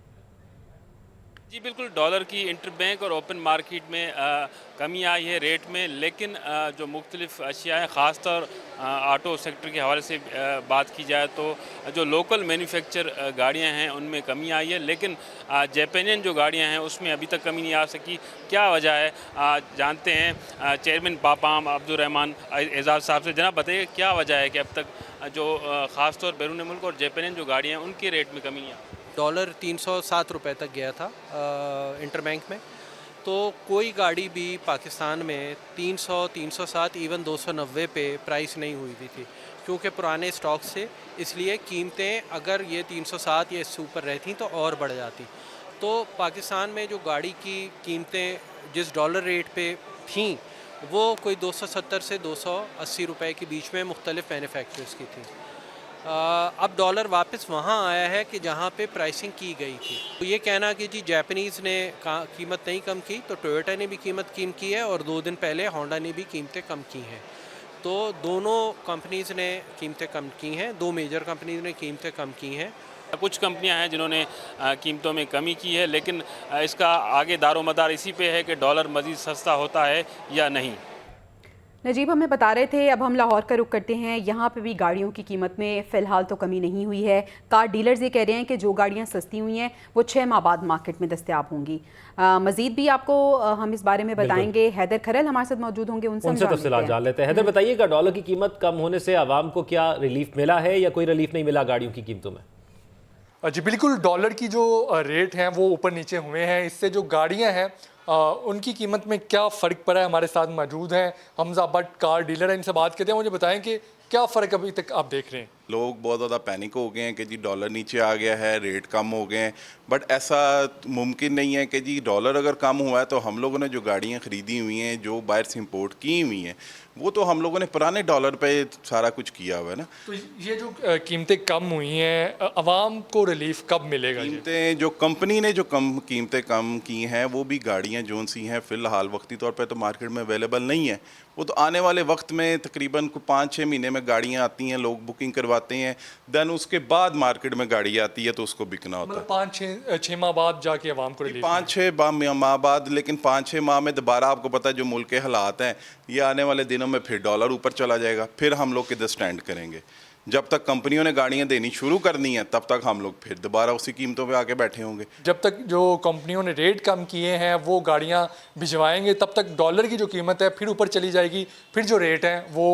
जी बिल्कुल, डॉलर की इंटरबैंक और ओपन मार्केट में कमी आई है रेट में, लेकिन जो मुख्तलिफ अशिया हैं ख़ासतौर ऑटो सेक्टर के हवाले से बात की जाए तो जो लोकल मैन्युफैक्चर गाड़ियां हैं उनमें कमी आई है, लेकिन जापानियन जो गाड़ियां हैं उसमें अभी तक कमी नहीं आ सकी। क्या वजह है, जानते हैं चेयरमैन पापाम अब्दुर्रहमान एजाज साहब से। जनाब बताइए क्या वजह है कि अब तक जो ख़ासतौर बैरून मुल्क और जापानियन जो गाड़ियाँ हैं उनके रेट में कमी नहीं आई? डॉलर 307 रुपये तक गया था इंटरबैंक में, तो कोई गाड़ी भी पाकिस्तान में 300, 307, इवन 290 पे प्राइस नहीं हुई हुई थी, क्योंकि पुराने स्टॉक से, इसलिए कीमतें अगर ये 307 या इससे ऊपर रहती तो और बढ़ जाती। तो पाकिस्तान में जो गाड़ी की कीमतें जिस डॉलर रेट पे थीं वो कोई 270 से 280 रुपए के बीच में मुख्तलिफ मैन्युफैक्चरर्स की थी। अब डॉलर वापस वहाँ आया है कि जहाँ पे प्राइसिंग की गई थी। तो ये कहना कि जी जापानीज़ ने कीमत नहीं कम की, तो टोयोटा ने भी कीमत कम की है और 2 दिन पहले होंडा ने भी कीमतें कम की हैं। तो दोनों कंपनीज़ ने कीमतें कम की हैं, 2 मेजर कंपनीज़ ने कीमतें कम की हैं। कुछ कंपनियां हैं जिन्होंने कीमतों में कमी की है, लेकिन इसका आगे दारोमदार इसी पे है कि डॉलर मज़ीद सस्ता होता है या नहीं। नजीब हमें बता रहे थे, अब हम लाहौर का रुख करते हैं। यहाँ पे भी गाड़ियों की कीमत में फ़िलहाल तो कमी नहीं हुई है। कार डीलर्स ये कह रहे हैं कि जो गाड़ियाँ सस्ती हुई हैं वो 6 माह बाद मार्केट में दस्तयाब होंगी। मज़ीद भी आपको हम इस बारे में बताएंगे। हैदर खरल हमारे साथ मौजूद होंगे, उनसे तफसीलात जान लेते हैं। हैदर बताइएगा, डॉलर की कीमत कम होने से आवाम को क्या रिलीफ मिला है या कोई रिलीफ नहीं मिला गाड़ियों की कीमतों में? जी बिल्कुल, डॉलर की जो रेट हैं वो ऊपर नीचे हुए हैं, इससे जो गाड़ियां हैं उनकी कीमत में क्या फ़र्क पड़ा है। हमारे साथ मौजूद हैं हमजा भट्ट, कार डीलर हैं, इनसे बात करते हैं। मुझे बताएं कि क्या फ़र्क अभी तक आप देख रहे हैं? लोग बहुत ज़्यादा पैनिक हो गए हैं कि जी डॉलर नीचे आ गया है, रेट कम हो गए हैं, बट ऐसा मुमकिन नहीं है कि जी डॉलर अगर कम हुआ है तो हम लोगों ने जो गाड़ियाँ ख़रीदी हुई हैं, जो बाहर से इंपोर्ट की हुई हैं, वो तो हम लोगों ने पुराने डॉलर पे सारा कुछ किया हुआ है ना। तो ये जो कीमतें कम हुई हैं, आवाम को रिलीफ कब मिलेगा? कीमतें जो कंपनी ने जो कीमतें कम की हैं वो भी गाड़ियाँ जो सी हैं फ़िलहाल वक्ती तौर पे तो मार्केट में अवेलेबल नहीं है। वो तो आने वाले वक्त में तकरीबन 5-6 महीने में गाड़ियाँ आती हैं, लोग बुकिंग करवाते हैं, देन उसके बाद मार्केट में गाड़ी आती है तो उसको बिकना होता है। 5-6 माह बाद जाके आवाम को रिलीफ? 5-6 माह बाद, लेकिन 5-6 माह में दोबारा आपको पता है जो मुल्क के हालात हैं, ये आने वाले दिनों में फिर डॉलर ऊपर चला जाएगा, फिर हम लोग किधर स्टैंड करेंगे। जब तक कंपनियों ने गाड़ियां देनी शुरू करनी है तब तक हम लोग फिर दोबारा उसी कीमतों पे आके बैठे होंगे। जब तक जो कंपनियों ने रेट कम किए हैं वो गाड़ियां भिजवाएंगे तब तक डॉलर की जो कीमत है फिर ऊपर चली जाएगी, फिर जो रेट हैं वो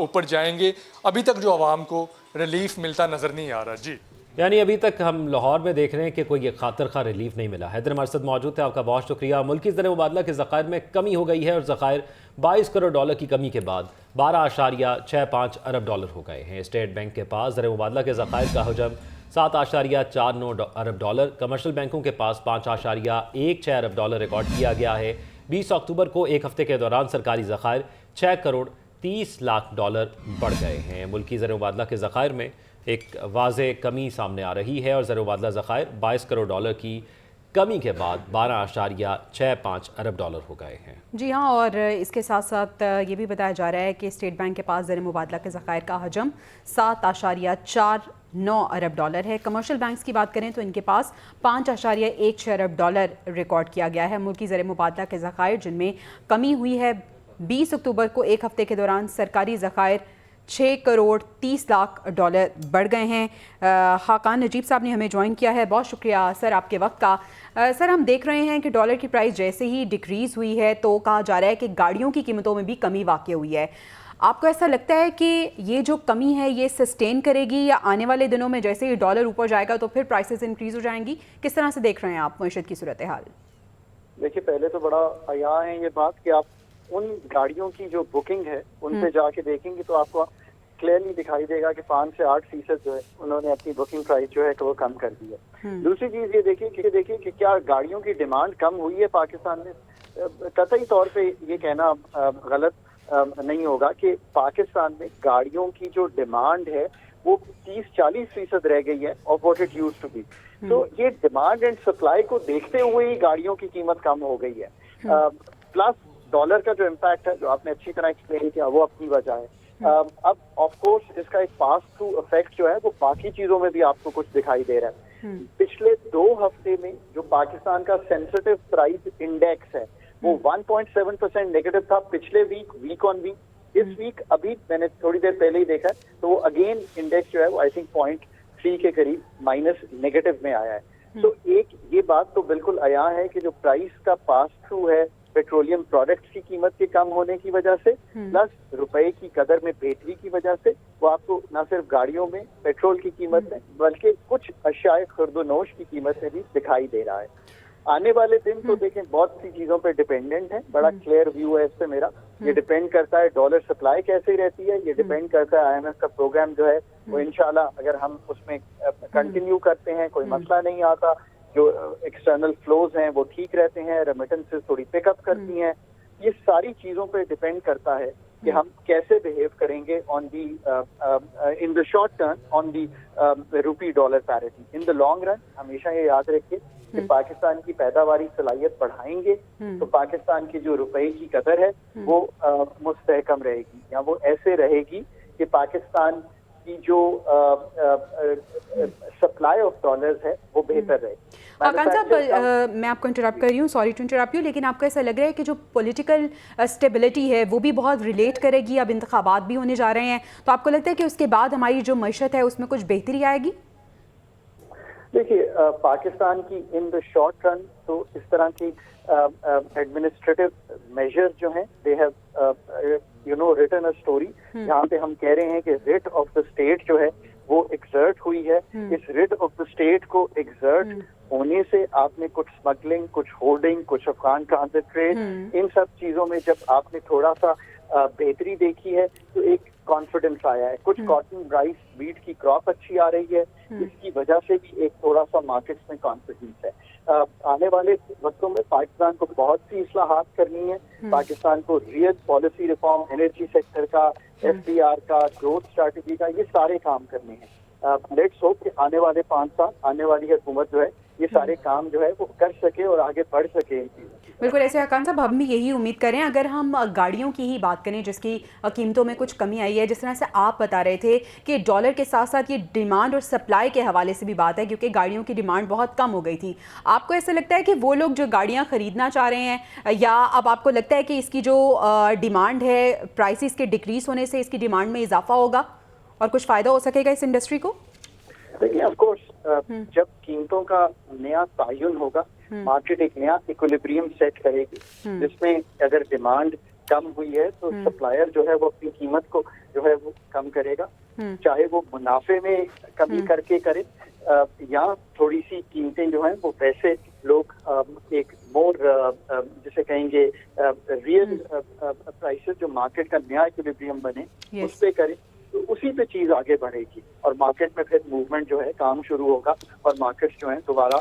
ऊपर जाएंगे। अभी तक जो आवाम को रिलीफ मिलता नज़र नहीं आ रहा। जी, यानी अभी तक हम लाहौर में देख रहे हैं कि कोई खातिर खा रिलीफ नहीं मिला। हैदर हमारे साथ मौजूद थे, आपका बहुत शुक्रिया। मुल्की ज़र मुबादला के ज़खायर में कमी हो गई है और ज़खायर 22 करोड़ डॉलर की कमी के बाद 12.65 अरब डॉलर हो गए हैं। स्टेट बैंक के पास ज़र मुबादला के ज़खायर का हजम 7.49 अरब डॉलर, कमर्शल बैंकों के पास 5.16 अरब डॉलर रिकॉर्ड किया गया है। 20 अक्टूबर को एक हफ्ते के दौरान सरकारी ज़खायर 6 करोड़ 30 लाख डॉलर बढ़ गए हैं। मुल्की ज़र मुबादला के ज़खायर में एक वाज़े कमी सामने आ रही है और ज़र मुबादला ज़खायर 22 करोड़ डॉलर की कमी के बाद 12.65 अरब डॉलर हो गए हैं। जी हाँ, और इसके साथ साथ ये भी बताया जा रहा है कि स्टेट बैंक के पास ज़र मुबादला के ज़खायर का हजम 7.49 अरब डॉलर है। कमर्शियल बैंक्स की बात करें तो इनके पास 5.16 अरब डॉलर रिकॉर्ड किया गया है। मुल्की ज़र मुबादला के ज़खायर जिनमें कमी हुई है, 20 अक्टूबर को एक हफ्ते के दौरान सरकारी ज़खायर 6 करोड़ 30 लाख डॉलर बढ़ गए हैं। खाकान नजीब साहब ने हमें ज्वाइन किया है, बहुत शुक्रिया सर आपके वक्त का। सर, हम देख रहे हैं कि डॉलर की प्राइस जैसे ही डिक्रीज़ हुई है तो कहा जा रहा है कि गाड़ियों की कीमतों में भी कमी वाक़ई हुई है। आपको ऐसा लगता है कि ये जो कमी है ये सस्टेन करेगी या आने वाले दिनों में जैसे ही डॉलर ऊपर जाएगा तो फिर प्राइसेस इंक्रीज़ हो जाएंगी? किस तरह से देख रहे हैं आप मईशत की सूरत हाल? देखिए, पहले तो बड़ा आया है ये बात कि आप उन गाड़ियों की जो बुकिंग है उन पे जाके देखेंगे तो आपको क्लियरली दिखाई देगा कि 5 से 8% जो है उन्होंने अपनी बुकिंग प्राइस जो है वो कम कर दी है। दूसरी चीज ये देखिए कि क्या गाड़ियों की डिमांड कम हुई है पाकिस्तान में? कतई तौर पे ये कहना गलत नहीं होगा कि पाकिस्तान में गाड़ियों की जो डिमांड है वो 30-40% रह गई है और what it used to be. तो ये डिमांड एंड सप्लाई को देखते हुए ही गाड़ियों की कीमत कम हो गई है। प्लस डॉलर का जो इम्पैक्ट है, जो आपने अच्छी तरह एक्सप्लेन किया, वो अपनी वजह है। अब ऑफ कोर्स इसका एक पास थ्रू इफेक्ट जो है वो बाकी चीजों में भी आपको कुछ दिखाई दे रहा है। पिछले 2 हफ्ते में जो पाकिस्तान का सेंसिटिव प्राइस इंडेक्स है वो 1.7% नेगेटिव था पिछले वीक ऑन वीक। इस वीक अभी मैंने थोड़ी देर पहले ही देखा तो वो अगेन इंडेक्स जो है वो आई थिंक 0.3 के करीब माइनस नेगेटिव में आया है। तो एक ये बात तो बिल्कुल आया है कि जो प्राइस का पास थ्रू है पेट्रोलियम प्रोडक्ट्स की कीमत के कम होने की वजह से, प्लस रुपए की कदर में बेहतरी की वजह से, वो आपको न सिर्फ गाड़ियों में पेट्रोल की कीमत में बल्कि कुछ अशियाए खुर्दोनोश की कीमत में भी दिखाई दे रहा है। आने वाले दिन तो देखें बहुत सी चीजों पे डिपेंडेंट है, बड़ा क्लियर व्यू है इस पे मेरा ये डिपेंड करता है डॉलर सप्लाई कैसे रहती है, ये डिपेंड करता है IMF का प्रोग्राम जो है वो इंशाल्लाह अगर हम उसमें कंटिन्यू करते हैं कोई मसला नहीं आता, जो एक्सटर्नल फ्लोज हैं वो ठीक रहते हैं, रेमिटेंसेस थोड़ी पिकअप करती हैं, ये सारी चीजों पे डिपेंड करता है कि हम कैसे बिहेव करेंगे on the in the short term on the rupee dollar parity. In the long run हमेशा ये याद रखिए कि पाकिस्तान की पैदावारी सलाहियत बढ़ाएंगे तो पाकिस्तान की जो रुपए की कदर है वो मुस्तहकम रहेगी, या वो ऐसे रहेगी कि पाकिस्तान की जो सप्लाई ऑफ डॉलर्स है वो बेहतर रहेगी। खाकान साहब, मैं आपको इंटरप्ट कर रही हूँ, सॉरी टू इंटरप्ट यू, लेकिन आपको ऐसा लग रहा है कि जो पॉलिटिकल स्टेबिलिटी है वो भी बहुत रिलेट करेगी, अब इंतखाबात भी होने जा रहे हैं, तो आपको लगता है कि उसके बाद हमारी जो मईशत है उसमें कुछ बेहतरी आएगी? देखिए, पाकिस्तान की इन द शॉर्ट रन तो इस तरह की एडमिनिस्ट्रेटिव मेजर जो हैं they have written a story, जहाँ पे हम कह रहे हैं कि रिट ऑफ द स्टेट जो है वो एक्सर्ट हुई है। इस रिट ऑफ द स्टेट को एक्सर्ट होने से आपने कुछ स्मगलिंग, कुछ होर्डिंग, कुछ अफगान ट्रांजिट ट्रेड, इन सब चीजों में जब आपने थोड़ा सा बेहतरी देखी है तो एक कॉन्फिडेंस आया है। कुछ कॉटन, राइस, वीट की क्रॉप अच्छी आ रही है, इसकी वजह से भी एक थोड़ा सा मार्केट्स में कॉन्फिडेंस है। आने वाले वक्तों में पाकिस्तान को बहुत सी इस्लाहात करनी है, पाकिस्तान को real policy reform, energy sector का, FDR का, ग्रोथ स्ट्रैटेजी का, ये सारे काम करने हैं। लेट्स होप कि आने वाले 5 साल आने वाली हुकूमत जो है ये सारे काम जो है वो कर सके और आगे बढ़ सके। बिल्कुल ऐसे खान साहब, हम भी यही उम्मीद करें। अगर हम गाड़ियों की ही बात करें जिसकी कीमतों में कुछ कमी आई है, जिस तरह से आप बता रहे थे कि डॉलर के साथ साथ ये डिमांड और सप्लाई के हवाले से भी बात है, क्योंकि गाड़ियों की डिमांड बहुत कम हो गई थी, आपको ऐसा लगता है कि वो लोग जो गाड़ियाँ ख़रीदना चाह रहे हैं, या अब आपको लगता है कि इसकी जो डिमांड है प्राइसेस के डिक्रीज होने से इसकी डिमांड में इजाफा होगा और कुछ फ़ायदा हो सकेगा इस इंडस्ट्री को? देखिए, ऑफ कोर्स जब कीमतों का नया तायुन होगा, मार्केट एक नया इक्विलिब्रियम सेट करेगी, जिसमें अगर डिमांड कम हुई है तो सप्लायर जो है वो अपनी कीमत को जो है वो कम करेगा, चाहे वो मुनाफे में कमी करके करे या थोड़ी सी कीमतें जो हैं वो वैसे लोग एक मोर जिसे कहेंगे रियल प्राइसेस जो मार्केट का नया इक्विलिब्रियम बने उस पे करें, तो उसी पे चीज आगे बढ़ेगी और मार्केट में फिर मूवमेंट जो है काम शुरू होगा और मार्केट्स जो है दोबारा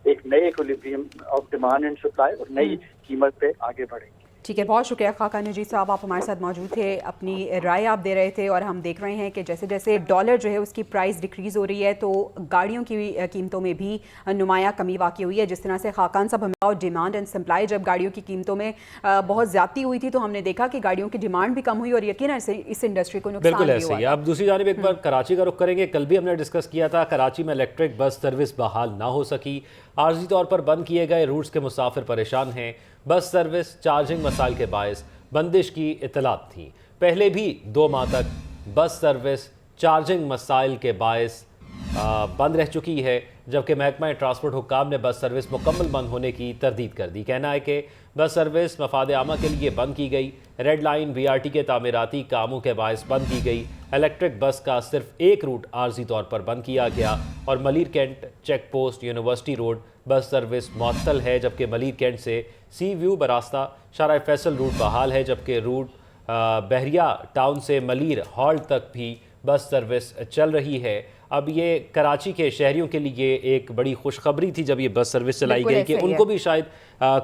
एक नए equilibrium of demand and supply और नई कीमत पे आगे बढ़ेगी। ठीक है, बहुत शुक्रिया खाकान नजीर साहब, आप हमारे साथ मौजूद थे, अपनी राय आप दे रहे थे और हम देख रहे हैं कि जैसे जैसे डॉलर जो है उसकी प्राइस डिक्रीज़ हो रही है तो गाड़ियों की कीमतों में भी नुमाया कमी वाक़ई हुई है। जिस तरह से खाकान साहब हमें और डिमांड एंड सप्लाई, जब गाड़ियों की कीमतों में बहुत ज़्यादती हुई थी तो हमने देखा कि गाड़ियों की डिमांड भी कम हुई और यकीनन इस इंडस्ट्री को नुकसान बिल्कुल भी ऐसे हुआ। ही। अब दूसरी जानिब एक बार कराची का रुख करेंगे। कल भी हमने डिस्कस किया था, कराची में इलेक्ट्रिक बस सर्विस बहाल ना हो सकी, आर्जी तौर पर बंद किए गए रूट्स के मुसाफिर परेशान हैं, बस सर्विस चार्जिंग मसाइल के बायस बंदिश की इतलात थी। पहले भी 2 माह तक बस सर्विस चार्जिंग मसाइल के बायस बंद रह चुकी है, जबकि महकमा ट्रांसपोर्ट हुक्काम ने बस सर्विस मुकम्मल बंद होने की तरदीद कर दी। कहना है कि बस सर्विस मफाद आमा के लिए बंद की गई, रेड लाइन BRT के तामीराती कामों के बायस बंद की गई, इलेक्ट्रिक बस का सिर्फ एक रूट आर्जी तौर पर बंद किया गया और Malir cantt check post university road bus service मुअत्तल है, जबकि मलीर कैंट से सी व्यू बरास्ता शारा फैसल रूट बहाल है, जबकि रूट बहरिया टाउन से मलीर हॉल तक भी बस सर्विस चल रही है। अब ये कराची के शहरियों के लिए एक बड़ी खुशखबरी थी जब ये बस सर्विस चलाई गई कि उनको भी शायद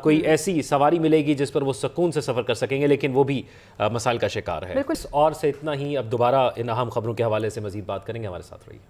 कोई ऐसी सवारी मिलेगी जिस पर वो सुकून से सफ़र कर सकेंगे, लेकिन वो भी मसाइल का शिकार है। और से इतना ही, अब दोबारा इन अहम खबरों के हवाले से मज़ीद बात करेंगे, हमारे साथ रहिए।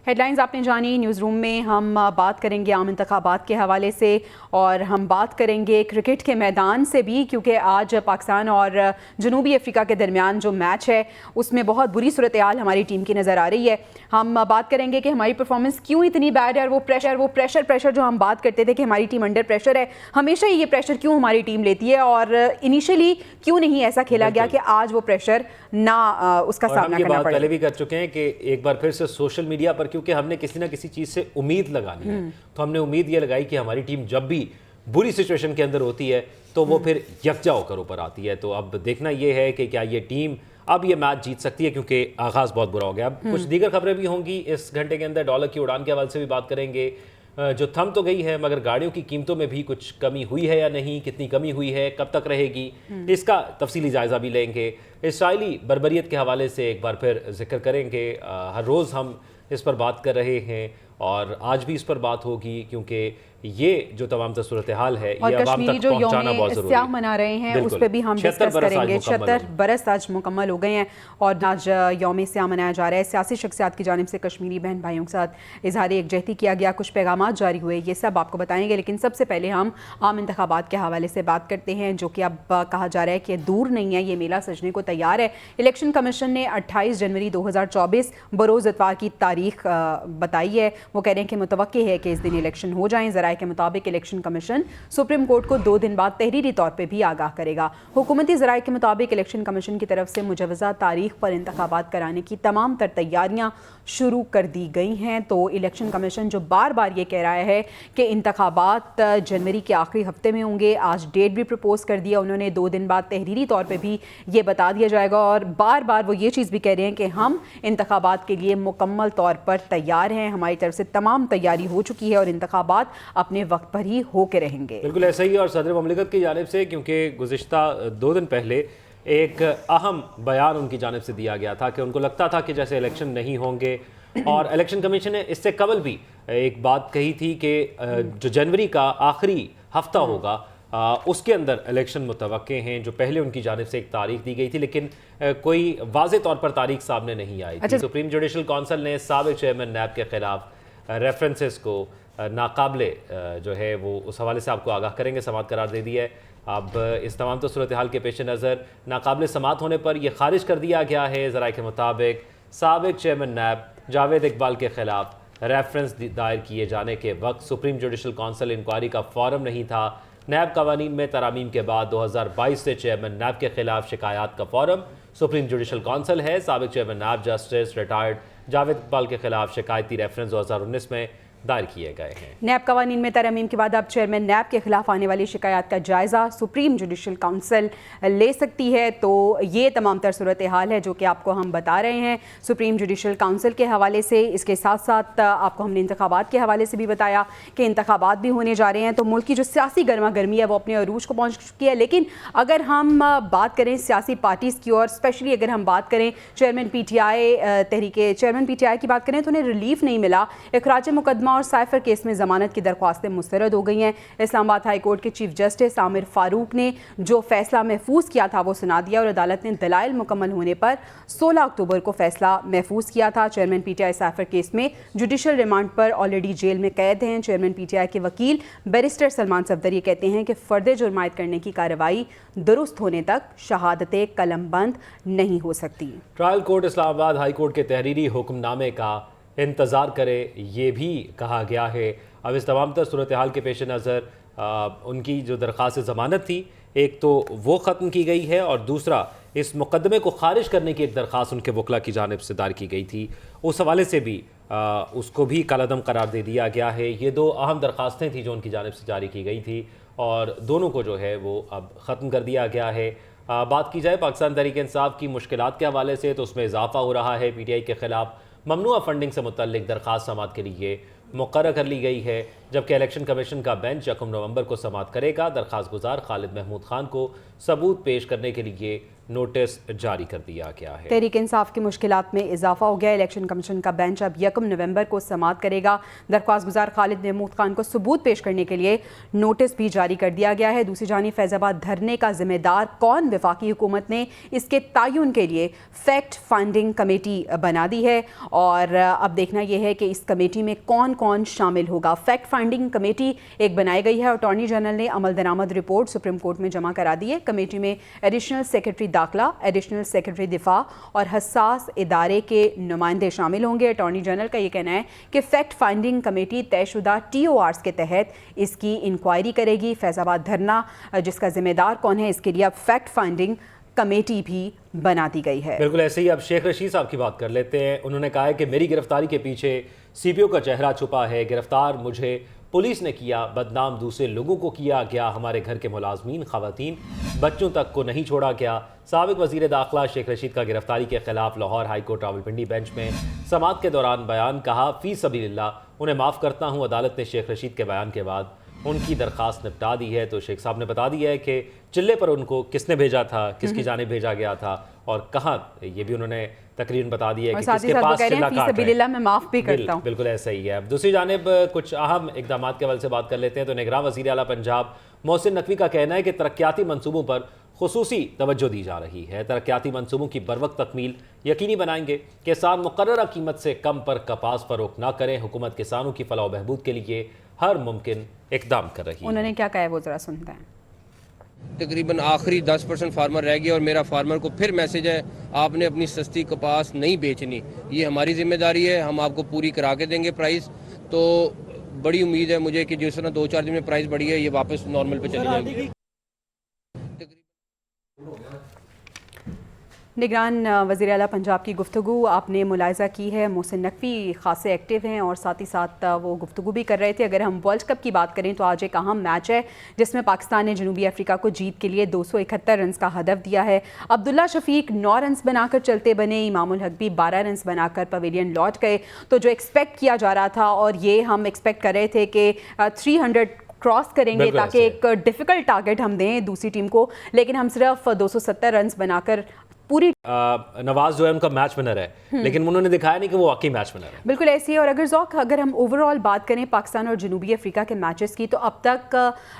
हेडलाइंस आपने जानी। न्यूज़ रूम में हम बात करेंगे आम इंतखाबात के हवाले से और हम बात करेंगे क्रिकेट के मैदान से भी, क्योंकि आज पाकिस्तान और जनूबी अफ्रीका के दरमियान जो मैच है उसमें बहुत बुरी सूरत हाल हमारी टीम की नज़र आ रही है। हम बात करेंगे कि हमारी परफॉर्मेंस क्यों इतनी बैड है और वो प्रेशर जो हम बात करते थे कि हमारी टीम अंडर प्रेशर है, हमेशा ये प्रेशर क्यों हमारी टीम लेती है और इनिशियली क्यों नहीं ऐसा खेला गया कि आज वो प्रेशर ना उसका सामना करना पड़े। पहले भी कर चुके हैं कि एक बार फिर से सोशल मीडिया पर, क्योंकि हमने किसी ना किसी चीज़ से उम्मीद लगानी है, तो हमने उम्मीद ये लगाई कि हमारी टीम जब भी बुरी सिचुएशन के अंदर होती है तो वो फिर यकजा होकर ऊपर आती है। तो अब देखना ये है कि क्या ये टीम अब ये मैच जीत सकती है क्योंकि आगाज़ बहुत बुरा हो गया। अब कुछ दीगर खबरें भी होंगी इस घंटे के अंदर। डॉलर की उड़ान के हवाले से भी बात करेंगे, जो थम तो गई है मगर गाड़ियों की कीमतों में भी कुछ कमी हुई है या नहीं, कितनी कमी हुई है, कब तक रहेगी, इसका तफसीली जायज़ा भी लेंगे। इसराइली बर्बरियत के हवाले से एक बार फिर जिक्र करेंगे। हर रोज़ हम इस पर बात कर रहे हैं और आज भी इस पर बात होगी क्योंकि ये जो तमाम सूरत हाल है ये आवाम तक पहुंचाना बहुत जरूरी है। मना रहे हैं उस पर भी हम डिस्कस करेंगे। 76 बरस आज मुकम्मल हो गए हैं और आज यौम स्याह मनाया जा रहा है। सियासी शख्सियात की जानिब से कश्मीरी बहन भाइयों के साथ इजहार यकजहती किया गया, कुछ पैगाम जारी हुए, ये सब आपको बताएंगे। लेकिन सबसे पहले हम आम इंतखाबात के हवाले से बात करते हैं, जो कि अब कहा जा रहा है कि दूर नहीं है, ये मेला सजने को तैयार है। इलेक्शन कमीशन ने 28 जनवरी 2024 बरोज़ इतवार की तारीख बताई है। वो कह रहे हैं कि मुतवक्की है कि इस दिन इलेक्शन हो जाएं। ज़राए के मुताबिक इलेक्शन कमीशन सुप्रीम कोर्ट को 2 दिन बाद तहरीरी तौर पर भी आगाह करेगा। हुकूमती ज़राए के मुताबिक इलेक्शन कमीशन की तरफ से मुजवज़ा तारीख पर इंतखाबात कराने की तमाम तर तैयारियां शुरू कर दी गई हैं। तो इलेक्शन कमीशन जो बार बार ये कह रहा है कि इंतखाबात जनवरी के आखिरी हफ्ते में होंगे, आज डेट भी प्रपोज कर दिया उन्होंने, 2 दिन बाद तहरीरी तौर पर भी ये बता दिया जाएगा। और बार बार वो ये चीज़ भी कह रहे हैं कि हम इंतखाबात के लिए मुकम्मल तौर पर तैयार हैं, हमारी तरफ से तमाम तैयारी हो चुकी है और इंतखाबात अपने वक्त पर ही होके रहेंगे। बिल्कुल ऐसा ही। और सदर ममलिकत की जानिब से, क्योंकि गुज़िश्ता 2 दिन पहले एक अहम बयान उनकी जानिब से दिया गया था कि उनको लगता था कि जैसे इलेक्शन नहीं होंगे, और इलेक्शन कमीशन ने इससे कबल भी एक बात कही थी कि जो जनवरी का आखिरी हफ्ता होगा उसके अंदर इलेक्शन मुतवक्के हैं, जो पहले उनकी जानिब से एक तारीख दी गई थी, लेकिन कोई वाज़े तौर पर तारीख सामने नहीं आई थी। सुप्रीम जुडिशल काउंसिल ने साबिक चेयरमैन नैब के खिलाफ रेफरेंसेस को नाकाबिले जो है वो उस हवाले से आपको आगाह करेंगे, समात करार दे दी है। अब इस तमाम तो सूरत हाल के पेश नज़र नाकाबिले समात होने पर यह खारिज कर दिया गया है। ज़राए के मुताबिक साबिक चेयरमैन नैब जावेद इकबाल के खिलाफ रेफरेंस दायर किए जाने के वक्त सुप्रीम जुडिशल काउंसिल इंक्वायरी का फॉरम नहीं था। नैब कवानीन में तरामीम के बाद 2022 से चेयरमैन नैब के खिलाफ शिकायत का फॉरम सुप्रीम जुडिशल काउंसिल है। साबिक chairman NAB justice retired Javed Iqbal के खिलाफ शिकायती रेफरेंस 2019 में दायर किए गए हैं। नैब कवानीन में तरमीम के बाद अब चेयरमैन नैब के खिलाफ आने वाली शिकायत का जायज़ा सुप्रीम जुडिशल काउंसिल ले सकती है। तो ये तमाम तर सूरत हाल है जो कि आपको हम बता रहे हैं सुप्रीम जुडिशल काउंसिल के हवाले से। इसके साथ साथ आपको हमने इंतखाबात के हवाले से भी बताया कि इंतखाबात भी होने जा रहे हैं, तो मुल्क की जो सियासी गर्मा गर्मी है वो अपने अरूज को पहुँच चुकी है। लेकिन अगर हम बात करें सियासी पार्टीज़ की, और स्पेशली अगर हम बात करें चेयरमैन PTI चेयरमैन PTI की बात करें, तो उन्हें रिलीफ नहीं मिला। इखराज मुकदमा और साइफर केस में जमानत की दरख्वास्तें मुस्तरद हो गई हैं। इस्लामाबाद हाई कोर्ट के चीफ जस्टिस आमिर फारूक ने जो फैसला महफूज किया था वो सुना दिया और अदालत ने दलाइल मुकम्मल होने पर 16 अक्टूबर को फैसला महफूज किया था। चेयरमैन PTI साइफर केस में जुडिशल रिमांड पर ऑलरेडी जेल में कैद हैं। चेयरमैन PTI के वकील बैरिस्टर सलमान सफदर ये कहते हैं कि फर्द जुर्मायत करने की कार्रवाई दुरुस्त होने तक शहादतें कलमबंद नहीं हो सकती। Trial court Islamabad high court के तहरीरी हुक्मनामे का इंतज़ार करे, ये भी कहा गया है। अब इस तमाम तर सूरत हाल के पेश नज़र उनकी जो दरख्वास्त ज़मानत थी, एक तो वो ख़त्म की गई है और दूसरा इस मुकदमे को खारिज करने की एक दरख्वास्त उनके वकला की जानिब से दायर की गई थी, उस हवाले से भी उसको भी कलअदम करार दे दिया गया है। ये 2 अहम दरख्वास्तें थी जो उनकी जानिब से जारी की गई थी और दोनों को जो है वो अब ख़त्म कर दिया गया है। बात की जाए पाकिस्तान तहरीक इंसाफ की मुश्किलात के हवाले से, तो उसमें इजाफा हो रहा है। PTI के खिलाफ ममनुआ फंडिंग से मुतल्लिक दरख्वास्त समात के लिए मुकर्रर कर ली गई है, जबकि इलेक्शन कमीशन का बेंच 1 नवंबर को समात करेगा। दरख्वास्त गुजार खालिद महमूद खान को सबूत पेश करने के लिए नोटिस जारी कर दिया गया है। तहरीक इंसाफ की मुश्किलात में इजाफा हो गया। इलेक्शन कमीशन का बेंच अब 1 नवंबर को समात करेगा। दरख्वास्त गुजार खालिद महमूद खान को सबूत पेश करने के लिए नोटिस भी जारी कर दिया गया है। दूसरी जानिब फैज़ाबाद धरने का जिम्मेदार कौन, वफाकी हुकूमत ने इसके तयन के लिए फैक्ट फाइंडिंग कमेटी बना दी है और अब देखना यह है कि इस कमेटी में कौन कौन शामिल होगा। फैक्ट फाइंडिंग कमेटी एक बनाई गई है। अटॉर्नी जनरल ने अमल दरामद रिपोर्ट सुप्रीम कोर्ट में जमा करा दी है। कमेटी में एडिशनल सेक्रेटरी दाखिला, एडिशनल सेक्रेटरी दिफा और हसास इदारे के नुमाइंदे शामिल होंगे। अटॉर्नी जनरल का ये कहना है कि फैक्ट फाइंडिंग कमेटी तयशुदा TORs के तहत इसकी इंक्वायरी करेगी। फैज़ाबाद धरना जिसका जिम्मेदार कौन है, इसके लिए अब फैक्ट फाइंडिंग कमेटी भी बना दी गई है। बिल्कुल ऐसे ही अब शेख रशीद साहब की बात कर लेते हैं। उन्होंने कहा है कि मेरी गिरफ्तारी के पीछे CPO का चेहरा छुपा है, गिरफ्तार मुझे पुलिस ने किया बदनाम, दूसरे लोगों को किया गया, हमारे घर के मुलाजमीन, खवातीन, बच्चों तक को नहीं छोड़ा गया। साबिक वज़ीर दाखिला शेख रशीद का गिरफ्तारी के खिलाफ Lahore high court Rawalpindi bench में समाअत के दौरान बयान, कहा फी सबीलिल्लाह उन्हें माफ़ करता हूँ। अदालत ने शेख रशीद के बयान के बाद उनकी दरख्वास्त निपटा दी है। तो शेख साहब ने बता दिया है कि चिल्ले पर उनको किसने भेजा था, किसकी जानिब भेजा गया था और कहाँ, ये भी उन्होंने तकरीबन बता दिया है कि किसके पास चिल्ला काट रहे हैं। मैं माफ़ भी करता हूँ। बिल्कुल ऐसा ही है। अब दूसरी जानिब कुछ अहम इक़दाम के हवाले से बात कर लेते हैं। तो निगरान वज़ीर आला पंजाब मोहसिन नकवी का कहना है कि तरक्याती मंसूबों पर खुसूसी तवज्जो दी जा रही है। तरक्याती मंसूबों की बरवक्त तकमील यकीनी बनाएंगे। किसान मुकर्ररा कीमत से कम पर कपास फरोख्त न करें। हुकूमत किसानों की फलाह बहबूद के लिए हर मुमकिन इक़दाम कर रही है। उन्होंने क्या कहा है वो ज़रा सुनते हैं। तकरीबन आखिरी 10% फार्मर रह गया और मेरा फार्मर को फिर मैसेज है, आपने अपनी सस्ती कपास नहीं बेचनी, ये हमारी जिम्मेदारी है, हम आपको पूरी करा के देंगे प्राइस। तो बड़ी उम्मीद है मुझे कि जिस तरह 2-4 दिन में प्राइस बढ़ी है, ये वापस नॉर्मल पे चली जाएगी। निगरान वज़ीर आला पंजाब की गुफ्तगू आपने मुलाहिज़ा की है। मोहसिन नकवी खासे एक्टिव हैं और साथ ही साथ वो गुफ्तगू भी कर रहे थे। अगर हम वर्ल्ड कप की बात करें तो आज एक अहम मैच है जिसमें पाकिस्तान ने जनूबी अफ्रीका को जीत के लिए 271 रन का हदफ दिया है। अब्दुल्ला शफीक 9 रन बनाकर चलते बने, इमामुल हक भी 12 रन बनाकर पवेलियन लौट गए। तो जो एक्सपेक्ट किया जा रहा था और ये हम एक्सपेक्ट कर रहे थे कि 300 क्रॉस करेंगे ताकि एक डिफ़िकल्ट टारगेट हम दें दूसरी टीम को, लेकिन हम सिर्फ 270 रन बनाकर पूरी नवाज जो है उनका मैच विनर है, लेकिन उन्होंने दिखाया नहीं कि वो वाकई मैच विनर है। बिल्कुल ऐसी है। और अगर हम ओवरऑल बात करें पाकिस्तान और जनूबी अफ्रीका के मैचेस की, तो अब तक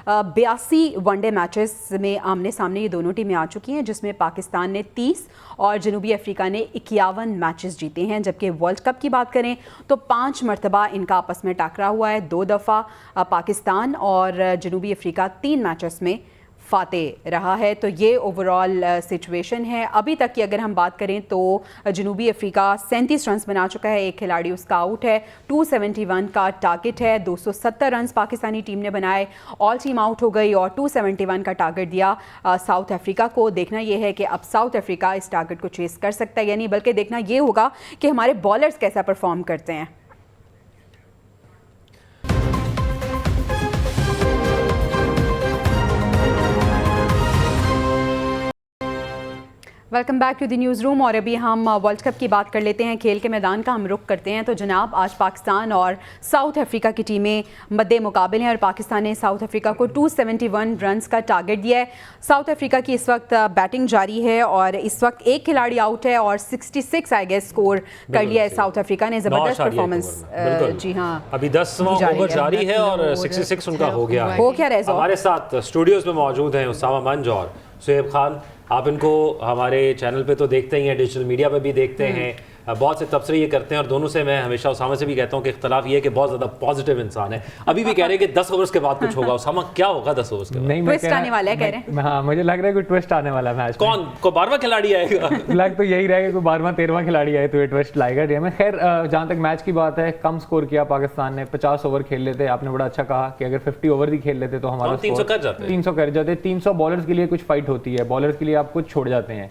82 वनडे मैचेस में आमने सामने ये दोनों टीमें आ चुकी हैं, जिसमें पाकिस्तान ने 30 और जनूबी अफ्रीका ने 51 मैचेस जीते हैं। जबकि वर्ल्ड कप की बात करें तो 5 मरतबा इनका आपस में टकरा हुआ है। 2 दफ़ा पाकिस्तान और जनूबी अफ्रीका 3 मैचेस में फाते रहा है। तो ये ओवरऑल सिचुएशन है। अभी तक की अगर हम बात करें तो जनूबी अफ्रीका 37 रन बना चुका है, एक खिलाड़ी उसका आउट है। 271 का टारगेट है, 270 रन पाकिस्तानी टीम ने बनाए, ऑल टीम आउट हो गई और 271 का टारगेट दिया साउथ अफ्रीका को। देखना यह है कि अब साउथ अफ्रीका इस टारगेट को चेस कर सकता है या नहीं, बल्कि देखना ये होगा कि हमारे बॉलर्स कैसा परफॉर्म करते हैं। Welcome back to the news room. और अभी हम वर्ल्ड कप की बात कर लेते हैं। खेल के मैदान का हम रुख करते हैं। तो जनाब आज पाकिस्तान और साउथ अफ्रीका की टीमें मद्दे मुकाबले हैं और पाकिस्तान ने साउथ अफ्रीका को 271 रन्स का टारगेट दिया है। साउथ अफ्रीका की इस वक्त बैटिंग जारी है और इस वक्त एक खिलाड़ी आउट है और 66 आई गेस स्कोर कर लिया है साउथ अफ्रीका ने। ज़बरदस्त परफॉर्मेंस। जी हाँ, अभी 10वां ओवर जारी है और 66 उनका हो गया है। हो क्या रहे हमारे साथ स्टूडियोज़ में मौजूद हैं उसामा मंज और सुहेब खान। आप इनको हमारे चैनल पे तो देखते ही हैं, डिजिटल मीडिया पे भी देखते हैं, बहुत से तबसरे ये करते हैं और दोनों से मैं हमेशा उसामा से भी कहता हूँ कि इख्तलाफ ये है कि बहुत ज़्यादा पॉजिटिव इंसान है। अभी भी कह रहे हैं कि 10 ओवर्स के बाद कुछ होगा। उसामा क्या होगा 10 ओवर्स के बाद? नहीं, ट्विस्ट आने वाला है कह रहे हैं। हाँ, मुझे लग रहा है कोई ट्विस्ट आने वाला है मैच में। कौन को 12वां खिलाड़ी आएगा? लग तो यही रहेगा, कोई 12वां 13वां खिलाड़ी आए तो ये ट्विस्ट लाएगा डे में। खैर, जहाँ तक मैच की बात है, कम स्कोर किया पाकिस्तान ने, 50 ओवर खेल लेते। आपने बड़ा अच्छा कहा कि अगर 50 ओवर भी खेल लेते तो हमारा 300 कर जाते। 300 बॉलर्स के लिए कुछ फाइट होती है, बॉलर्स के लिए आप कुछ छोड़ जाते हैं।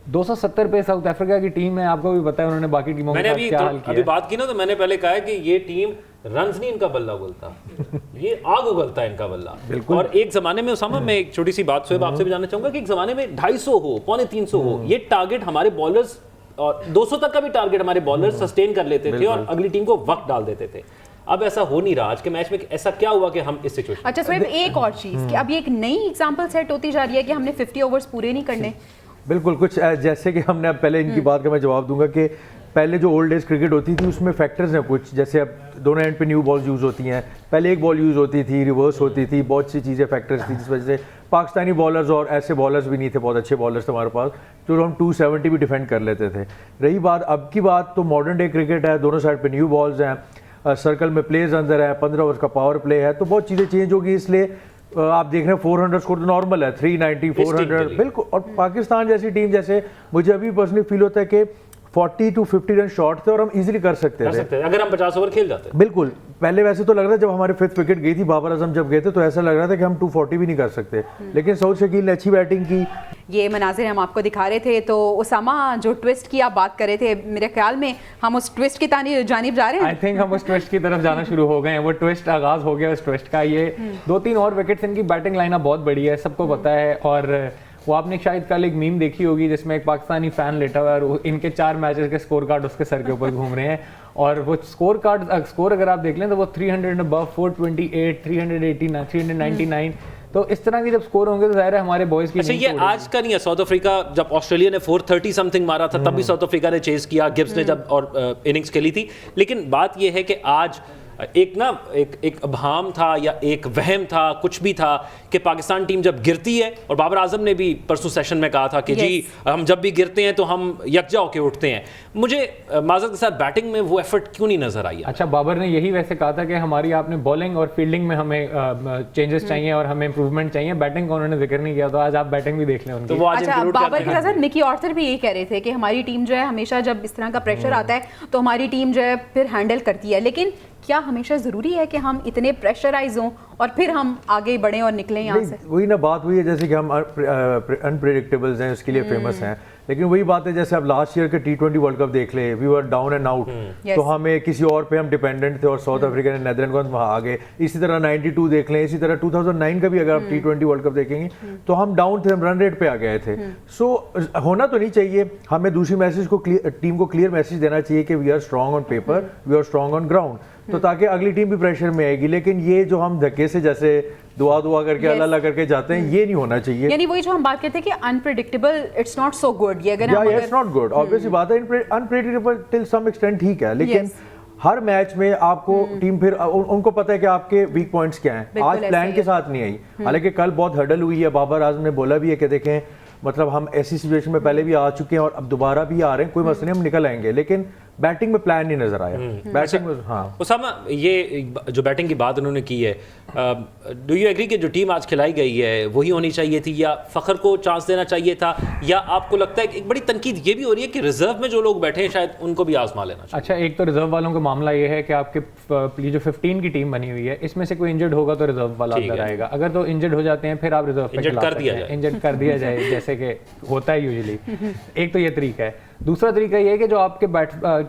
270 पे साउथ अफ्रीका की टीम है, आपको भी पता है उन्होंने बाकी टीमों के साथ क्या हाल किया। अभी बात की ना तो मैंने पहले कहा है कि ये टीम रन्स नहीं इनका बल्ला उगलता, ये आग उगलता है इनका बल्ला। बिल्कुल। और एक जमाने में उसामा, मैं एक छोटी सी बात सुहेब आपसे भी जानना चाहूंगा कि एक जमाने में 250 हो, 250 हो, ये टारगेट हमारे बॉलर्स और 200 तक का भी टारगेट हमारे बॉलर्स सस्टेन कर लेते थे और अगली टीम को वक्त डाल देते थे। अब ऐसा हो नहीं रहा। आज के मैच में ऐसा क्या हुआ कि हम इस सिचुएशन। अच्छा सुहेब, एक और चीज कि अभी एक नई एग्जांपल सेट होती जा रही है कि हमने 50 ओवर्स पूरे नहीं करने। बिल्कुल, कुछ जैसे कि हमने अब पहले इनकी बात का मैं जवाब दूंगा कि पहले जो ओल्ड एज क्रिकेट होती थी उसमें फैक्टर्स हैं कुछ, जैसे अब दोनों एंड पे न्यू बॉल्स यूज़ होती हैं, पहले एक बॉल यूज़ होती थी, रिवर्स होती थी, बहुत सी चीज़ें फैक्टर्स थी जिस वजह से पाकिस्तानी बॉलर्स और ऐसे बॉलर्स भी नहीं थे, बहुत अच्छे बॉलर्स थे हमारे पास जो हम 270 भी डिफेंड कर लेते थे। रही बात अब की बात, तो मॉडर्न डे क्रिकेट है, दोनों साइड पर न्यू बॉल्स हैं, सर्कल में प्लेज अंदर है, 15 ओवर का पावर प्ले है, तो बहुत चीज़ें चेंज होगी। इसलिए आप देख रहे हैं 400 स्कोर तो नॉर्मल है, 390 400 बिल्कुल। और पाकिस्तान जैसी टीम, जैसे मुझे अभी पर्सनली फील होता है कि 40 to 50 रन शॉर्ट थे और हम इजीली कर सकते थे अगर हम 50 ओवर खेल जाते। बिल्कुल, पहले वैसे तो लग रहा था, जब हमारे 5th विकेट गई थी, बाबर आजम जब गए थे, तो ऐसा लग रहा था कि हम 240 भी नहीं कर सकते, लेकिन सऊद शकील ने अच्छी बैटिंग की। ये मनाजिर हम आपको दिखा रहे थे। तो उसामा, जो ट्विस्ट की आप बात कर रहे थे, मेरे ख्याल में हम उस ट्विस्ट की जानिब जा रहे हैं। आई थिंक हम उस ट्विस्ट की तरफ जाना शुरू हो गए हैं। वो ट्विस्ट आगाज हो गया उस ट्विस्ट का। ये 2-3 और विकेट्स, इनकी बैटिंग लाइनअप बहुत बड़ी है, सबको पता है। और वो आपने शायद कल एक मीम देखी होगी जिसमें एक पाकिस्तानी फैन लेटा हुआ है और इनके 4 मैचेस के स्कोर कार्ड उसके सर के ऊपर घूम रहे हैं। और वो स्कोर अगर आप देख लें तो वो 300 अबव, 428, 389, 399। तो इस तरह के जब स्कोर होंगे तो जाहिर है हमारे बॉयज की। अच्छा, ये आज का नहीं है। साउथ अफ्रीका जब ऑस्ट्रेलिया ने 430 समथिंग मारा था तब भी साउथ अफ्रीका ने चेस किया, गिब्स ने जब और इनिंग्स खेली थी। लेकिन बात ये है कि आज एक अभाम था या एक वहम था, कुछ भी था कि पाकिस्तान टीम जब गिरती है, और बाबर आजम ने भी परसों सेशन में कहा था कि जी हम जब भी गिरते हैं तो हम यकजा होकर उठते हैं। मुझे माजरत के साथ बैटिंग में वो एफर्ट क्यों नहीं नजर आई? अच्छा, बाबर ने यही वैसे कहा था कि हमारी आपने बॉलिंग और फील्डिंग में हमें चेंजेस चाहिए और हमें इंप्रूवमेंट चाहिए। बैटिंग का उन्होंने जिक्र नहीं किया, तो आज आप बैटिंग भी देख लें उनकी। तो अच्छा, बाबर के साथ मिकी ऑर्थर भी यही कह रहे थे कि हमारी टीम जो है हमेशा जब इस तरह का प्रेशर आता है तो हमारी टीम जो है फिर हैंडल करती है। लेकिन क्या हमेशा ज़रूरी है कि हम इतने प्रेशराइज हों और फिर हम आगे बढ़ें और निकलें यहाँ से? वही ना बात हुई है, जैसे कि हम अनप्रेडिक्टेबल्स हैं, उसके लिए फेमस हैं। लेकिन वही बात है, जैसे आप लास्ट ईयर के T20 वर्ल्ड कप देख ले, we were down and out, तो हमें किसी और पे हम डिपेंडेंट थे और साउथ अफ्रीका ने नीदरलैंड को वहाँ आ गए। इसी तरह 92 देख लें, इसी तरह 2009 का भी अगर आप T20 वर्ल्ड कप देखेंगे तो हम डाउन थे, हम रन रेट पे आ गए थे। सो होना तो नहीं चाहिए, हमें दूसरी मैसेज को टीम को क्लियर मैसेज देना चाहिए कि we are strong on paper, we are strong on ground, तो ताकि अगली टीम भी प्रेशर में आएगी। लेकिन ये जो हम धक्के से जैसे दुआ करके अल्लाह करके जाते हैं, ये नहीं होना चाहिए। यानी वही जो हम बात करते हैं कि unpredictable, it's not so good. ये अगर इट्स नॉट गुड, ऑब्वियसली बात है, अनप्रेडिक्टेबल टिल सम एक्सटेंट ठीक है, लेकिन हर मैच में आपको टीम फिर उनको पता है कि आपके वीक पॉइंट्स क्या हैं। आज प्लान के साथ नहीं आई, हालांकि कल बहुत हर्डल हुई है। बाबर आजम ने बोला भी है कि देखें, मतलब हम ऐसी सिचुएशन में पहले भी आ चुके हैं और अब दोबारा भी आ रहे हैं, कोई मसले नहीं, हम निकल आएंगे। लेकिन बैटिंग में प्लान नहीं नजर आया। बैटिंग में उसामा, ये जो बैटिंग की बात उन्होंने की है, डू यू एग्री कि जो टीम आज खिलाई गई है वही होनी चाहिए थी, या फ़खर को चांस देना चाहिए था, या आपको लगता है कि एक बड़ी तनकीद ये भी हो रही है कि रिजर्व में जो लोग बैठे हैं शायद उनको भी आजमा लेना चाहिए? अच्छा, एक तो रिजर्व वालों का मामला ये है कि आपके जो 15 की टीम बनी हुई है इसमें से कोई इंजर्ड होगा तो रिजर्व वाला अंदर आएगा। अगर तो इंजर्ड हो जाते हैं फिर आप रिजर्व पे इंजर्ड कर दिया जाए जैसे कि होता है यूजुअली। एक तो ये तरीका है। दूसरा तरीका ये है कि जो आपके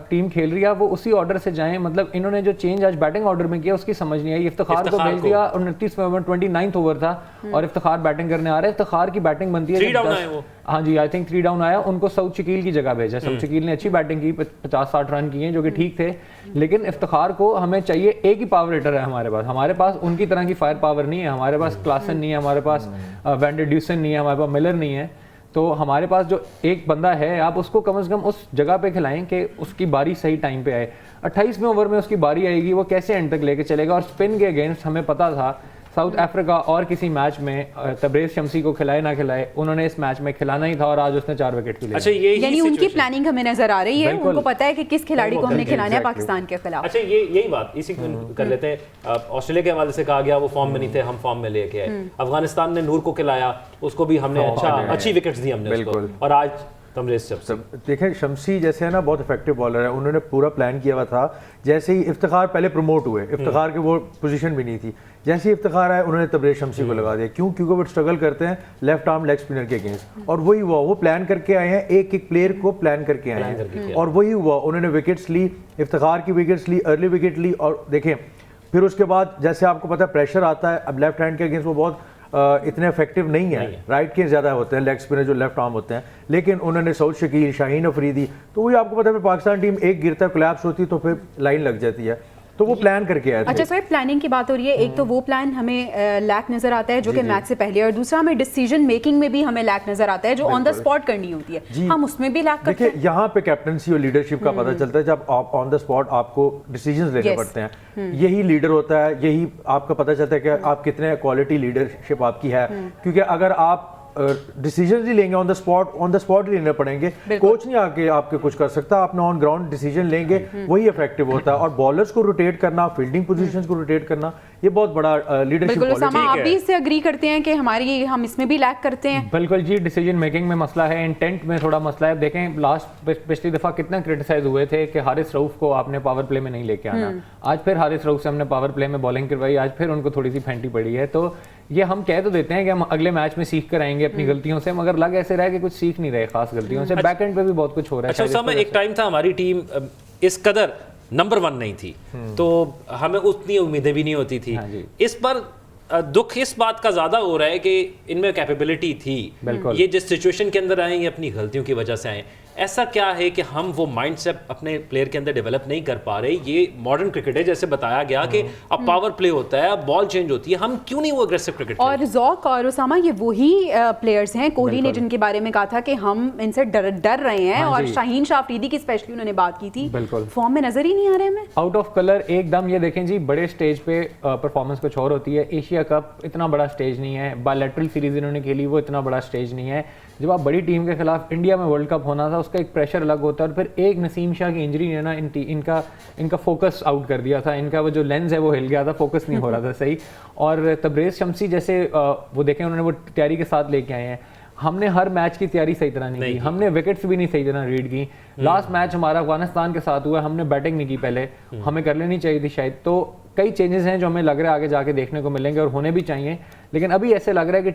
टीम खेल रही है वो उसी ऑर्डर से जाएं। मतलब इन्होंने जो चेंज आज बैटिंग ऑर्डर में किया उसकी समझ नहीं आई। इफ्तिखार को भेज दिया, 29वें ओवर 29th ओवर था और इफ्तिखार बैटिंग करने आ रहे हैं। इफ्तिखार की बैटिंग बनती है 3 डाउन आए वो, हाँ जी, आई थिंक 3 डाउन आया, उनको सऊद शकील की जगह भेजा। सऊद शकील ने अच्छी बैटिंग की, 50-60 रन किए जो कि ठीक थे। लेकिन इफ्तिखार को हमें चाहिए, एक ही पावर हिटर है हमारे पास उनकी तरह की फायर पावर नहीं है। हमारे पास क्लासन नहीं है, हमारे पास वैंडर ड्यूसन नहीं है, हमारे पास मिलर नहीं है। तो हमारे पास जो एक बंदा है, आप उसको कम से कम उस जगह पे खिलाएं कि उसकी बारी सही टाइम पे आए। 28वें ओवर में उसकी बारी आएगी, वो कैसे एंड तक लेके चलेगा। और स्पिन के अगेंस्ट हमें पता था साउथ अफ्रीका और किसी मैच में तबरेज शम्सी को खिलाए ना खिलाए, उन्होंने इस मैच में खिलाना ही था और आज उसने 4 विकेट भी लिए। अच्छा, यानी उनकी प्लानिंग हमें नजर आ रही है, उनको पता है कि किस खिलाड़ी को हमने खिलाना है पाकिस्तान के खिलाफ। अच्छा, यही बात इसी कर लेते हैं। ऑस्ट्रेलिया के हवाले से कहा गया वो फॉर्म में नहीं थे, हम फॉर्म में लेके आए। अफगानिस्तान ने नूर को खिलाया, उसको भी हमने अच्छी विकेट्स दी हमने उसको, और आज देखें शम्सी जैसे है ना, बहुत इफेक्टिव बॉलर है। उन्होंने पूरा प्लान किया हुआ था। जैसे ही इफ्तिखार पहले प्रमोट हुए, इफ्तिखार की वो पोजीशन भी नहीं थी, जैसे ही इफ्तिखार आए उन्होंने तबरेज शम्सी को लगा दिया। क्योंकि वो स्ट्रगल करते हैं लेफ्ट आर्म लेग स्पिनर के अगेंस्ट, और वही हुआ, वो प्लान करके आए हैं, एक एक प्लेयर को प्लान करके आए हैं और वही हुआ। उन्होंने विकेट्स ली, इफ्तिखार की विकेट्स ली, अर्ली विकेट ली। और देखें फिर उसके बाद जैसे आपको पता है प्रेशर आता है, अब लेफ्ट हैंड के अगेंस्ट वो बहुत इतने इफेक्टिव नहीं है, राइट के ज़्यादा होते हैं लेग स्पिनर जो लेफ्ट आर्म होते हैं। लेकिन उन्होंने सऊद शकील, शाहीन अफरीदी, तो वही आपको पता है पाकिस्तान टीम एक गिरता कोलैप्स होती तो फिर लाइन लग जाती है, तो वो प्लान करके आए थे। अच्छा सर, प्लानिंग की बात हो रही है, एक तो वो प्लान हमें लैक नजर आता है जो कि मैच से पहले, और दूसरा हमें डिसीजन मेकिंग में भी हमें लैक नजर आता है जो ऑन द स्पॉट करनी होती है, हम उसमें भी लैक करते हैं। यहाँ पे कैप्टनसी और लीडरशिप का पता चलता है जब आप ऑन द स्पॉट आपको डिसीजंस लेने पड़ते हैं। यही लीडर होता है, यही आपका पता चलता है कि आप कितने क्वालिटी लीडरशिप आपकी है। क्योंकि अगर आप डिसीजन ही लेंगे ऑन द स्पॉट ही लेने पड़ेंगे, कोच नहीं आके आपके कुछ कर सकता, आपने ऑन ग्राउंड डिसीजन लेंगे, वही इफेक्टिव होता है। और बॉलर्स को रोटेट करना, फील्डिंग पोजीशंस को रोटेट करना, ये बहुत बड़ा लीडरशिप क्वालिटी है। आप भी इससे एग्री करते हैं कि हम इसमें भी लैक करते हैं? बिल्कुल जी, डिसीजन मेकिंग में मसला है, इंटेंट में थोड़ा मसला है। देखें पिछली दफा कितना क्रिटिसाइज हुए थे कि हारिस रऊफ को आपने पावर प्ले में नहीं लेके आना। आज फिर हारिस रऊफ से हमने पावर प्ले में बॉलिंग करवाई, आज फिर उनको थोड़ी सी फेंटी पड़ी है। तो ये हम कह तो देते हैं कि हम अगले मैच में सीख कर आएंगे अपनी गलतियों से, मगर लग ऐसे रहा है कि कुछ सीख नहीं रहे खास गलतियों से। बैक एंड पे भी बहुत कुछ हो रहा है। अच्छा समय एक टाइम था हमारी टीम इस कदर नंबर 1 नहीं थी, तो हमें उतनी उम्मीदें भी नहीं होती थी। इस पर दुख इस बात का ज्यादा हो रहा है कि इनमें कैपेबिलिटी थी, ये जिस सिचुएशन के अंदर आए ये अपनी गलतियों की वजह से आए। ऐसा क्या है कि हम वो माइंडसेट अपने प्लेयर के अंदर डेवलप नहीं कर पा रहे? ये मॉडर्न क्रिकेट है, जैसे बताया गया कि अब पावर प्ले होता है, अब बॉल चेंज होती है, हम क्यों नहीं वो एग्रेसिव क्रिकेट? और ज़ौक और उसामा ये वही प्लेयर्स हैं, कोहली ने जिनके बारे में कहा था कि हम इनसे डर रहे हैं, और शाहीन शाह अफरीदी की स्पेशली उन्होंने बात की थी, फॉर्म में नजर ही नहीं आ रहे हमें, आउट ऑफ कलर एकदम। ये देखें जी, बड़े स्टेज पे परफॉर्मेंस कुछ और होती है। एशिया कप इतना बड़ा स्टेज नहीं है, बायलैटरल सीरीज इन्होंने खेली, वो इतना बड़ा स्टेज नहीं है। जब आप बड़ी टीम के खिलाफ इंडिया में वर्ल्ड कप होना था, उसका एक प्रेशर अलग होता है। और फिर एक नसीम शाह की इंजरी ने ना इनका फोकस आउट कर दिया था, इनका वो जो लेंस है वो हिल गया था, फोकस नहीं हो रहा था सही। और तबरेज़ शम्सी जैसे वो देखें उन्होंने वो तैयारी के साथ लेके आए हैं। हमने हर मैच की तैयारी सही तरह नहीं की, हमने विकेट्स भी नहीं सही तरह रीड की। लास्ट मैच हमारा अफगानिस्तान के साथ हुआ, हमने बैटिंग नहीं की पहले, हमें कर लेनी चाहिए थी शायद। तो कई चेंजेस हैं जो हमें लग रहा है आगे जाके देखने को मिलेंगे और होने भी चाहिए। लेकिन अभी ऐसे लग रहा है कि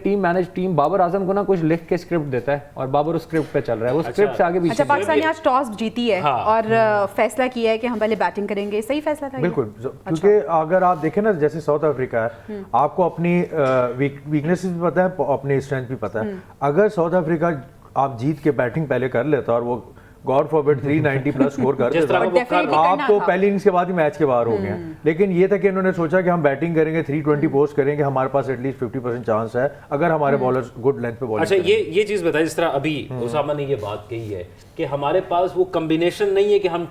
टीम बाबर आजम को ना कुछ लिख के स्क्रिप्ट देता है और बाबर उस स्क्रिप्ट पे चल रहा है, वो स्क्रिप्ट से आगे भी। अच्छा, पाकिस्तान ने आज टॉस जीती है और फैसला किया है कि हम पहले बैटिंग करेंगे, सही फैसला था? बिल्कुल, क्योंकि अगर आप देखें ना, जैसे साउथ अफ्रीका है, आपको अपनी वीकनेसेस भी पता है, अपनी स्ट्रेंथ भी पता है। अगर साउथ अफ्रीका आप जीत के बैटिंग पहले कर लेता और वो गॉड फॉरबिड 390 प्लस स्कोर कर देता, आप तो पहली इनिंग्स के बाद ही मैच के बाहर हो गए। लेकिन ये था कि इन्होंने सोचा कि हम बैटिंग करेंगे, 320 पोस्ट करेंगे, हमारे पास एटलीस्ट 50% चांस है अगर हमारे बॉलर्स गुड लेंथ पे बॉलिंग। अच्छा, ये चीज बताइए, जिस तरह अभी उसामा ने ये बात कही है कि हमारे पास वो कॉम्बिनेशन नहीं है कि हम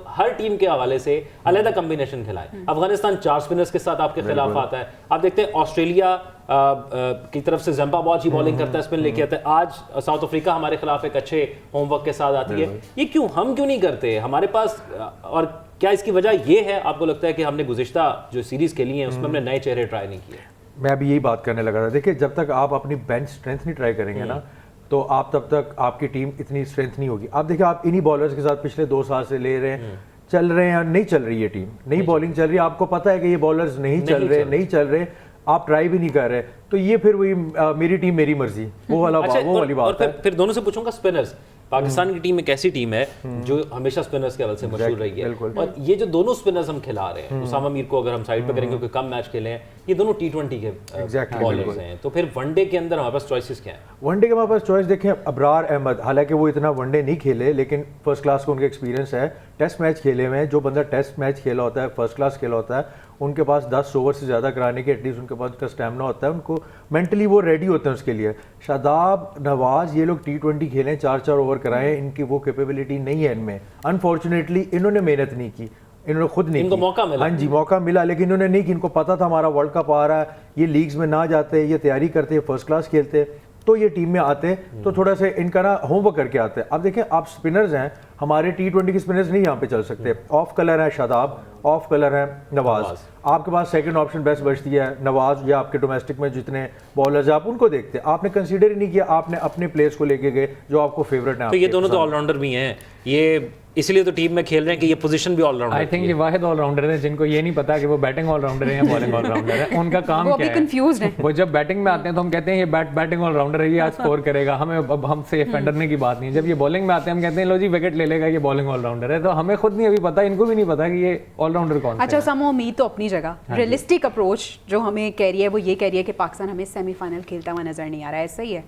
हर टीम के हवाले से अलग कॉम्बिनेशन खिलाए। अफगानिस्तान 4 स्पिनर्स के साथ आपके खिलाफ आता है, आप देखते हैं ऑस्ट्रेलिया की तरफ से जंपा बहुत ही बॉलिंग करता है, स्पिन लेके आता है। आज साउथ अफ्रीका हमारे खिलाफ एक अच्छे होमवर्क के साथ आती है। ये क्यों, हम क्यों नहीं करते हमारे पास? और क्या इसकी वजह ये है आपको लगता है कि हमने गुज़िश्ता जो सीरीज खेली है उसमें हमने नए चेहरे ट्राई नहीं किए? मैं अभी यही बात करने लगा था। देखिए, जब तक आप अपनी बेंच स्ट्रेंथ नहीं ट्राई करेंगे ना, तो आप तब तक आपकी टीम इतनी स्ट्रेंथ नहीं होगी। आप देखिए, आप इन्हीं बॉलर्स के साथ पिछले 2 साल से ले रहे हैं, चल रहे हैं, नहीं चल रही है टीम, नई बॉलिंग चल रही है, आपको पता है कि ये बॉलर्स नहीं चल रहे, आप ट्राई भी नहीं कर रहे, तो ये फिर वही मेरी टीम मेरी मर्जी, वो वाला वाली बात है। फिर दोनों से पूछूंगा, स्पिनर्स, पाकिस्तान की टीम एक ऐसी टीम है जो हमेशा स्पिनर्स के हवाले से मशहूर रही है, और ये जो दोनों स्पिनर्स हम खिला रहे हैं, उसामा मीर को अगर हम साइड पे करेंगे, क्योंकि कम मैच खेले हैं, ये दोनों T20 के बॉलर्स हैं, तो फिर वनडे के अंदर हमारे पास चॉइसेस क्या हैं? वनडे के हमारे पास चॉइस देखें, अबरार अहमद, हालांकि वो इतना वनडे नहीं खेले, लेकिन फर्स्ट क्लास को उनका एक्सपीरियंस है, टेस्ट मैच खेले हुए हैं। जो बंदा टेस्ट मैच खेला होता है, फर्स्ट क्लास खेला होता है, उनके पास 10 ओवर से ज़्यादा कराने के एटलीस्ट उनके पास का स्टैमिना होता है, उनको मेंटली वो रेडी होते हैं उसके लिए। शादाब, नवाज, ये लोग T20 खेलें, 4-4 ओवर कराएं, इनकी वो कैपेबिलिटी नहीं है इनमें। अनफॉर्चुनेटली इन्होंने मेहनत नहीं की, इन्होंने खुद नहीं इनको की। मौका मिला, हाँ जी, मौका मिला, लेकिन इन्होंने नहीं की। इनको पता था हमारा वर्ल्ड कप आ रहा है, ये लीग्स में ना जाते, ये तैयारी करते, फर्स्ट क्लास खेलते, तो ये टीम में आते, तो थोड़ा सा इनका ना होमवर्क करके आते हैं। अब देखें, आप स्पिनर्स हैं, हमारे T20 के स्पिनर्स नहीं यहाँ पे चल सकते। ऑफ कलर है शादाब, ऑफ कलर है नवाज, आपके पास सेकंड ऑप्शन बेस्ट बचती है नवाज, या आपके डोमेस्टिक में जितने बॉलर्स आप उनको देखते, आपने कंसीडर ही नहीं किया, आपने अपने प्लेयर्स को लेके गए जो आपको फेवरेट है। तो ये दोनों तो ऑलराउंडर भी हैं, ये इसलिए तो टीम में खेल रहे हैं कि ये पोजीशन भी ऑलराउंडर। आई थिंक ये वाहिद ऑलराउंडर है जिनको ये नहीं पता कि वो बैटिंग ऑलराउंडर है या बॉलिंग ऑलराउंडर है। उनका काम वो क्या है, कंफ्यूज्ड है। वो जब बैटिंग में आते हैं तो हम कहते हैं ये बैटिंग ऑलराउंडर है, ये आज स्कोर करेगा, हमें अब हमसे फेंडरने की बात नहीं है। जब ये बॉलिंग में आते हैं हम कहते हैं लो जी विकेट ले लेगा, ये बॉलिंग ऑलराउंडर है। तो हमें खुद नहीं अभी पता, इनको भी नहीं पता कि ये ऑलराउंडर कौन है। अच्छा, समो उम्मीद तो अपनी जगह, रियलिस्टिक अप्रोच जो हमें कह रही है वो ये कह रही है कि पाकिस्तान हमें सेमीफाइनल खेलता हुआ नजर नहीं आ रहा है, सही है?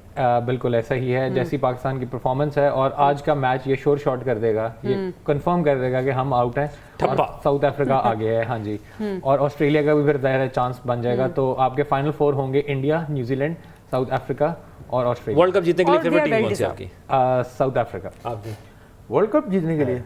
बिल्कुल ऐसा ही है, जैसी पाकिस्तान की परफॉर्मेंस है, और आज का मैच ये श्योर शॉट कर देगा, ये कंफर्म कर देगा कि हम आउट हैं, साउथ अफ्रीका आगे है। हाँ जी, और ऑस्ट्रेलिया का भी फिर जाहिर है चांस बन जाएगा। तो आपके फाइनल 4 होंगे इंडिया, न्यूजीलैंड, साउथ अफ्रीका और ऑस्ट्रेलिया। वर्ल्ड कप जीतने के लिए फेवरेट टीम कौन सी आपकी? South Africa. आपकी वर्ल्ड कप जीतने के लिए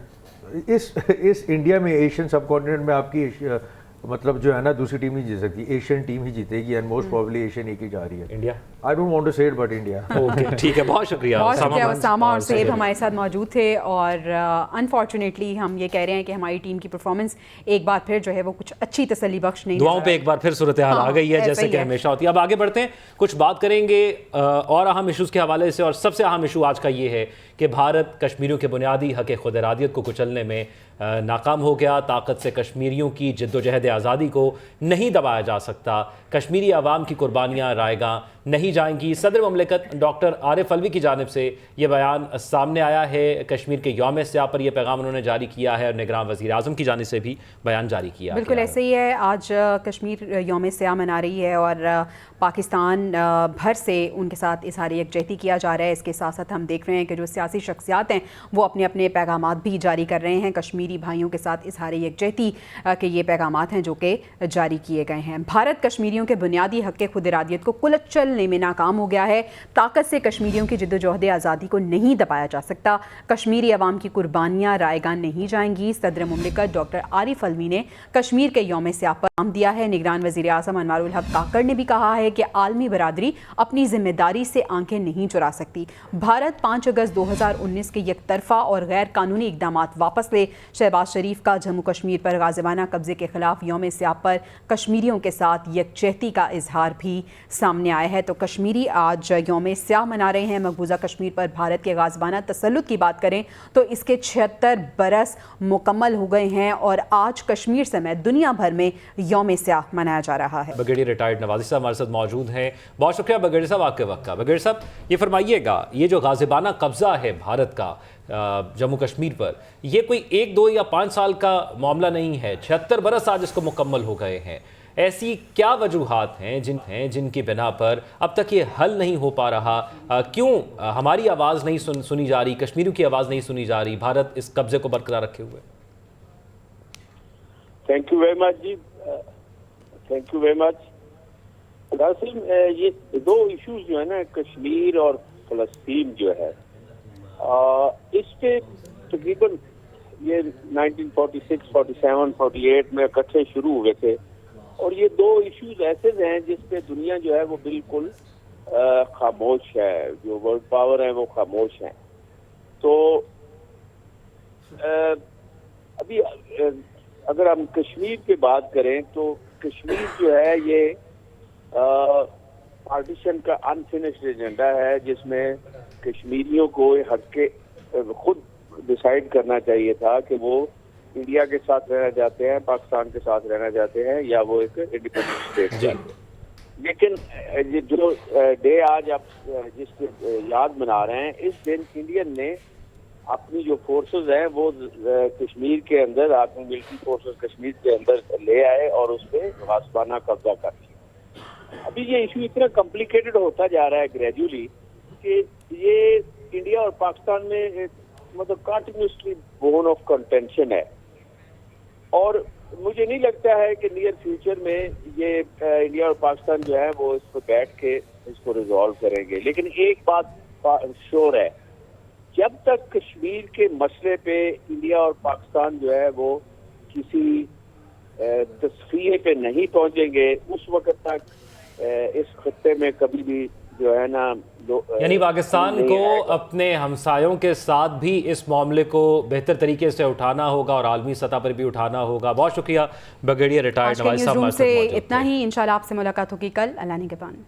इस इंडिया में, एशियन सब कॉन्टिनेंट में आपकी मतलब जो है ना, दूसरी टीम नहीं जीत सकती, एशियन टीम ही जीतेगी, एंड मोस्ट प्रोबेबली एशियन एक ही जा रही है। India, I don't want to say it, but India. Okay, ठीक है, बहुत शुक्रिया उसामा और सेब हमारे साथ मौजूद थे। और अनफॉर्चुनेटली हम ये कह रहे हैं कि हमारी टीम की परफॉर्मेंस एक बार फिर जो है वो कुछ अच्छी तसल्ली बख्श नहीं, दुआओं पे एक बार फिर सूरत हाल आ गई है, जैसे कि हमेशा होती है। अब आगे बढ़ते हैं, कुछ बात करेंगे और अहम इशूज़ के हवाले से, और सबसे अहम इशू आज का ये है कि भारत कश्मीरियों के बुनियादी हक खुद इरादियत को कुचलने में नाकाम हो गया। ताकत से कश्मीरियों की जद्दोजहद आज़ादी को नहीं दबाया जा सकता। कश्मीरी आवाम की कुर्बानियाँ रायगा नहीं जाएंगी। सदर ममलिकत डॉक्टर आरिफ अलवी की जानिब से ये बयान सामने आया है। कश्मीर के यौम स्याह पर यह पैगाम उन्होंने जारी किया है और निगरान वज़ीर आज़म की जानिब से भी बयान जारी किया। बिल्कुल ऐसे ही है। आज कश्मीर यौम स्याह मना रही है और पाकिस्तान भर से उनके साथ इज़हार यकजहती किया जा रहा है। इसके साथ साथ हम देख रहे हैं कि जो सियासी शख्सियात हैं वो अपने अपने पैगामात भी जारी कर रहे हैं। कश्मीरी भाइयों के साथ इज़हार यकजहती के ये पैगामात हैं जो कि जारी किए गए हैं। भारत कश्मीरियों के बुनियादी हक़ खुद इरादियत को कुचलने में नाकाम हो गया है। ताकत से कश्मीरियों की जद्दोजहद आज़ादी को नहीं दबाया जा सकता। कश्मीरी अवाम की कुर्बानियाँ रायगा नहीं जाएंगी। सदर मुमलिकत डॉक्टर आरिफ अलवी ने कश्मीर के यौम स्याह पर पैगाम दिया है। निगरान वज़ीर आज़म अनवारुल हक काकड़ ने भी कहा है कि आलमी बरादरी अपनी जिम्मेदारी से आंखें नहीं चुरा सकती। भारत 5 अगस्त 2019 के एकतरफा और गैर कानूनी इकदामात वापस ले। शहबाज शरीफ का जम्मू कश्मीर पर गाज़िबाना कब्जे के खिलाफ यौम स्याह पर कश्मीरियों के साथ यकजहती का इजहार भी सामने आया है। तो कश्मीरी आज यौम स्याह मना रहे हैं। मकबूजा कश्मीर पर भारत के गाज़िबाना तसल्लुत की बात करें तो इसके 76 बरस मुकम्मल हो गए हैं और आज कश्मीर समेत दुनिया भर में यौम स्याह मनाया जा रहा है। ब्रिगेडियर रिटायर्ड नवाज़ी साहब हमारे साथ मौजूद हैं। बहुत शुक्रिया ब्रिगेडियर साहब आपके वक्त का। ब्रिगेडियर साहब ये फरमाइएगा, ये जो गाज़िबाना कब्ज़ा है भारत का जम्मू कश्मीर पर, ये कोई 1, 2 या 5 साल का मामला नहीं है। 76 बरस आज इसको मुकम्मल हो गए हैं। ऐसी क्या वजूहात हैं जिनकी बिना पर अब तक ये हल नहीं हो पा रहा? क्यों हमारी आवाज़ नहीं सुनी जा रही, कश्मीरियों की आवाज़ नहीं सुनी जा रही, भारत इस कब्जे को बरकरार रखे हुए? थैंक यू वेरी मच जी, थैंक यू वेरी मच। दरअसल ये दो इश्यूज जो है ना, कश्मीर और फलस्तीन जो है, इस पे तकरीबन ये 1946, 47, 48 में इकट्ठे शुरू हुए थे और ये दो इश्यूज ऐसे हैं जिस पे दुनिया जो है वो बिल्कुल खामोश है। जो वर्ल्ड पावर है वो खामोश है। तो अभी अगर हम कश्मीर की बात करें तो कश्मीर जो है ये पार्टीशन का अनफिनिश्ड एजेंडा है, जिसमें कश्मीरियों को हक के खुद डिसाइड करना चाहिए था कि वो इंडिया के साथ रहना चाहते हैं, पाकिस्तान के साथ रहना चाहते हैं या वो एक इंडिपेंडेंट स्टेट चाहते हैं। लेकिन जो डे आज आप जिसकी याद मना रहे हैं, इस दिन इंडियन ने अपनी जो फोर्सेस हैं वो कश्मीर के अंदर, आर्मी मिलिट्री फोर्सेस कश्मीर के अंदर ले आए और उस पर गाज़िबाना कब्जा कर लिया। अभी ये इशू इतना कॉम्प्लिकेटेड होता जा रहा है ग्रेजुअली कि ये इंडिया और पाकिस्तान में मतलब कंटिन्यूसली बोन ऑफ कंटेंशन है और मुझे नहीं लगता है कि नियर फ्यूचर में ये इंडिया और पाकिस्तान जो है वो इस पर बैठ के इसको रिजॉल्व करेंगे। लेकिन एक बात श्योर है, जब तक कश्मीर के मसले पे इंडिया और पाकिस्तान जो है वो किसी तस्फीए पे नहीं पहुंचेंगे, उस वक्त तक इस खत्ते में कभी भी जो है ना यानी पाकिस्तान को अपने हमसायों के साथ भी इस मामले को बेहतर तरीके से उठाना होगा और आलमी सतह पर भी उठाना होगा। बहुत शुक्रिया ब्रिगेडियर रिटायर्ड नवाज़ी साहब। से इतना ही, इंशाल्लाह आपसे मुलाकात होगी कल। अल्लाह निगहबान।